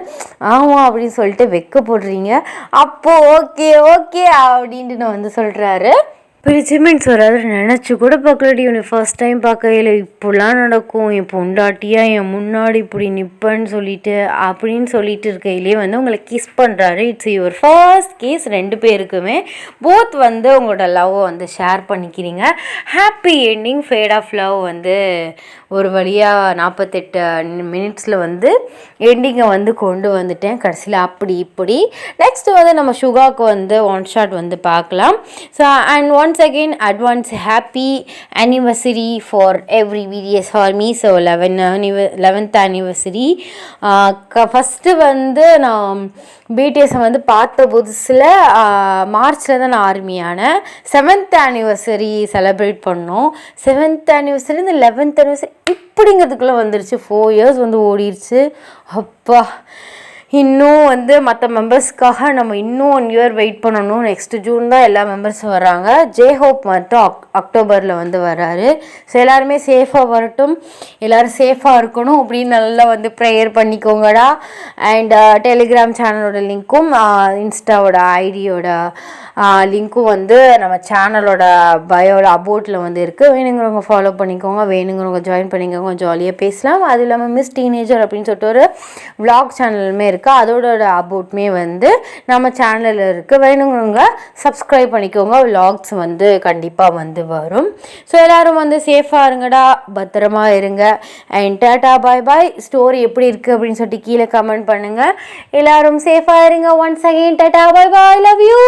ஆமாம் அப்படின்னு சொல்லிட்டு வெக்க போடுறீங்க. அப்போது ஓகே அப்படின்ட்டு வந்து சொல்கிறாரு. அச்சீவ்மெண்ட்ஸ் வராது நினச்சி கூட பார்க்கலடி. உன்னை ஃபர்ஸ்ட் டைம் பார்க்கையில இப்படிலாம் நடக்கும், என் பொண்டாட்டியா என் முன்னாடி இப்படி நிற்பேன்னு சொல்லிட்டு அப்படின்னு சொல்லிட்டு இருக்கையிலே வந்து உங்களை கிஸ் பண்ணுறாரு. It's your first kiss. 2 பேருக்குமே போத் வந்து உங்களோட லவ்வை வந்து ஷேர் பண்ணிக்கிறீங்க. Happy ending. Fate of love வந்து ஒரு வழியாக 48 மினிட்ஸில் வந்து எண்டிங்கை வந்து கொண்டு வந்துட்டேன் கடைசியில். அப்படி இப்படி நெக்ஸ்ட் வந்து நம்ம சுகாவுக்கு வந்து ஒன் ஷாட் வந்து பார்க்கலாம். So and once again advance happy anniversary for every videos for me. So 11th anniversary. First வந்து நான் பிடிஎஸை வந்து பார்த்த புதுசில் மார்ச்சில் தான் நான் ஆர்மியானேன். 7th anniversary செலிப்ரேட் பண்ணோம். 7th anniversary இந்த 11th anniversary இப்படிங்கிறதுக்குள்ளே வந்துருச்சு. 4 years வந்து ஓடிடுச்சு. அப்பா, இன்னும் வந்து மற்ற மெம்பர்ஸ்க்காக நம்ம இன்னும் 1 year வெயிட் பண்ணணும். நெக்ஸ்ட்டு ஜூன் தான் எல்லா மெம்பர்ஸும் வராங்க. ஹோப் மட்டும் அக்டோபரில் வந்து வராரு. ஸோ எல்லாருமே சேஃபாக வரட்டும், எல்லோரும் சேஃபாக இருக்கணும் அப்படின்னு நல்லா வந்து ப்ரேயர் பண்ணிக்கோங்கடா. அண்ட் டெலிகிராம் சேனலோட லிங்க்கும் இன்ஸ்டாவோட ஐடியோட லிங்க்கும் வந்து நம்ம சேனலோட பயோட அபோட்டில் வந்து இருக்குது. வேணுங்கிறவங்க ஃபாலோ பண்ணிக்கோங்க, வேணுங்கிறவங்க ஜாயின் பண்ணிக்கோங்க, ஜாலியாக பேசலாம். அது இல்லாமல் மிஸ் டீனேஜர் அப்படின்னு சொல்லிட்டு ஒரு விளாக் சேனலுமே இருக்குது. அதோட அபோட்மே வந்து நம்ம சேனலில் இருக்குது. வேணுங்கிறவங்க சப்ஸ்கிரைப் பண்ணிக்கோங்க. விளாக்ஸ் வந்து கண்டிப்பாக வந்து வரும். ஸோ எல்லோரும் வந்து சேஃபாக இருங்கடா, பத்திரமா இருங்க. And tata bye bye. Story எப்படி இருக்குது அப்படின்னு சொல்லிட்டு கீழே கமெண்ட் பண்ணுங்கள். எல்லோரும் சேஃபாக இருங்க. Once again tata bye bye. Love you.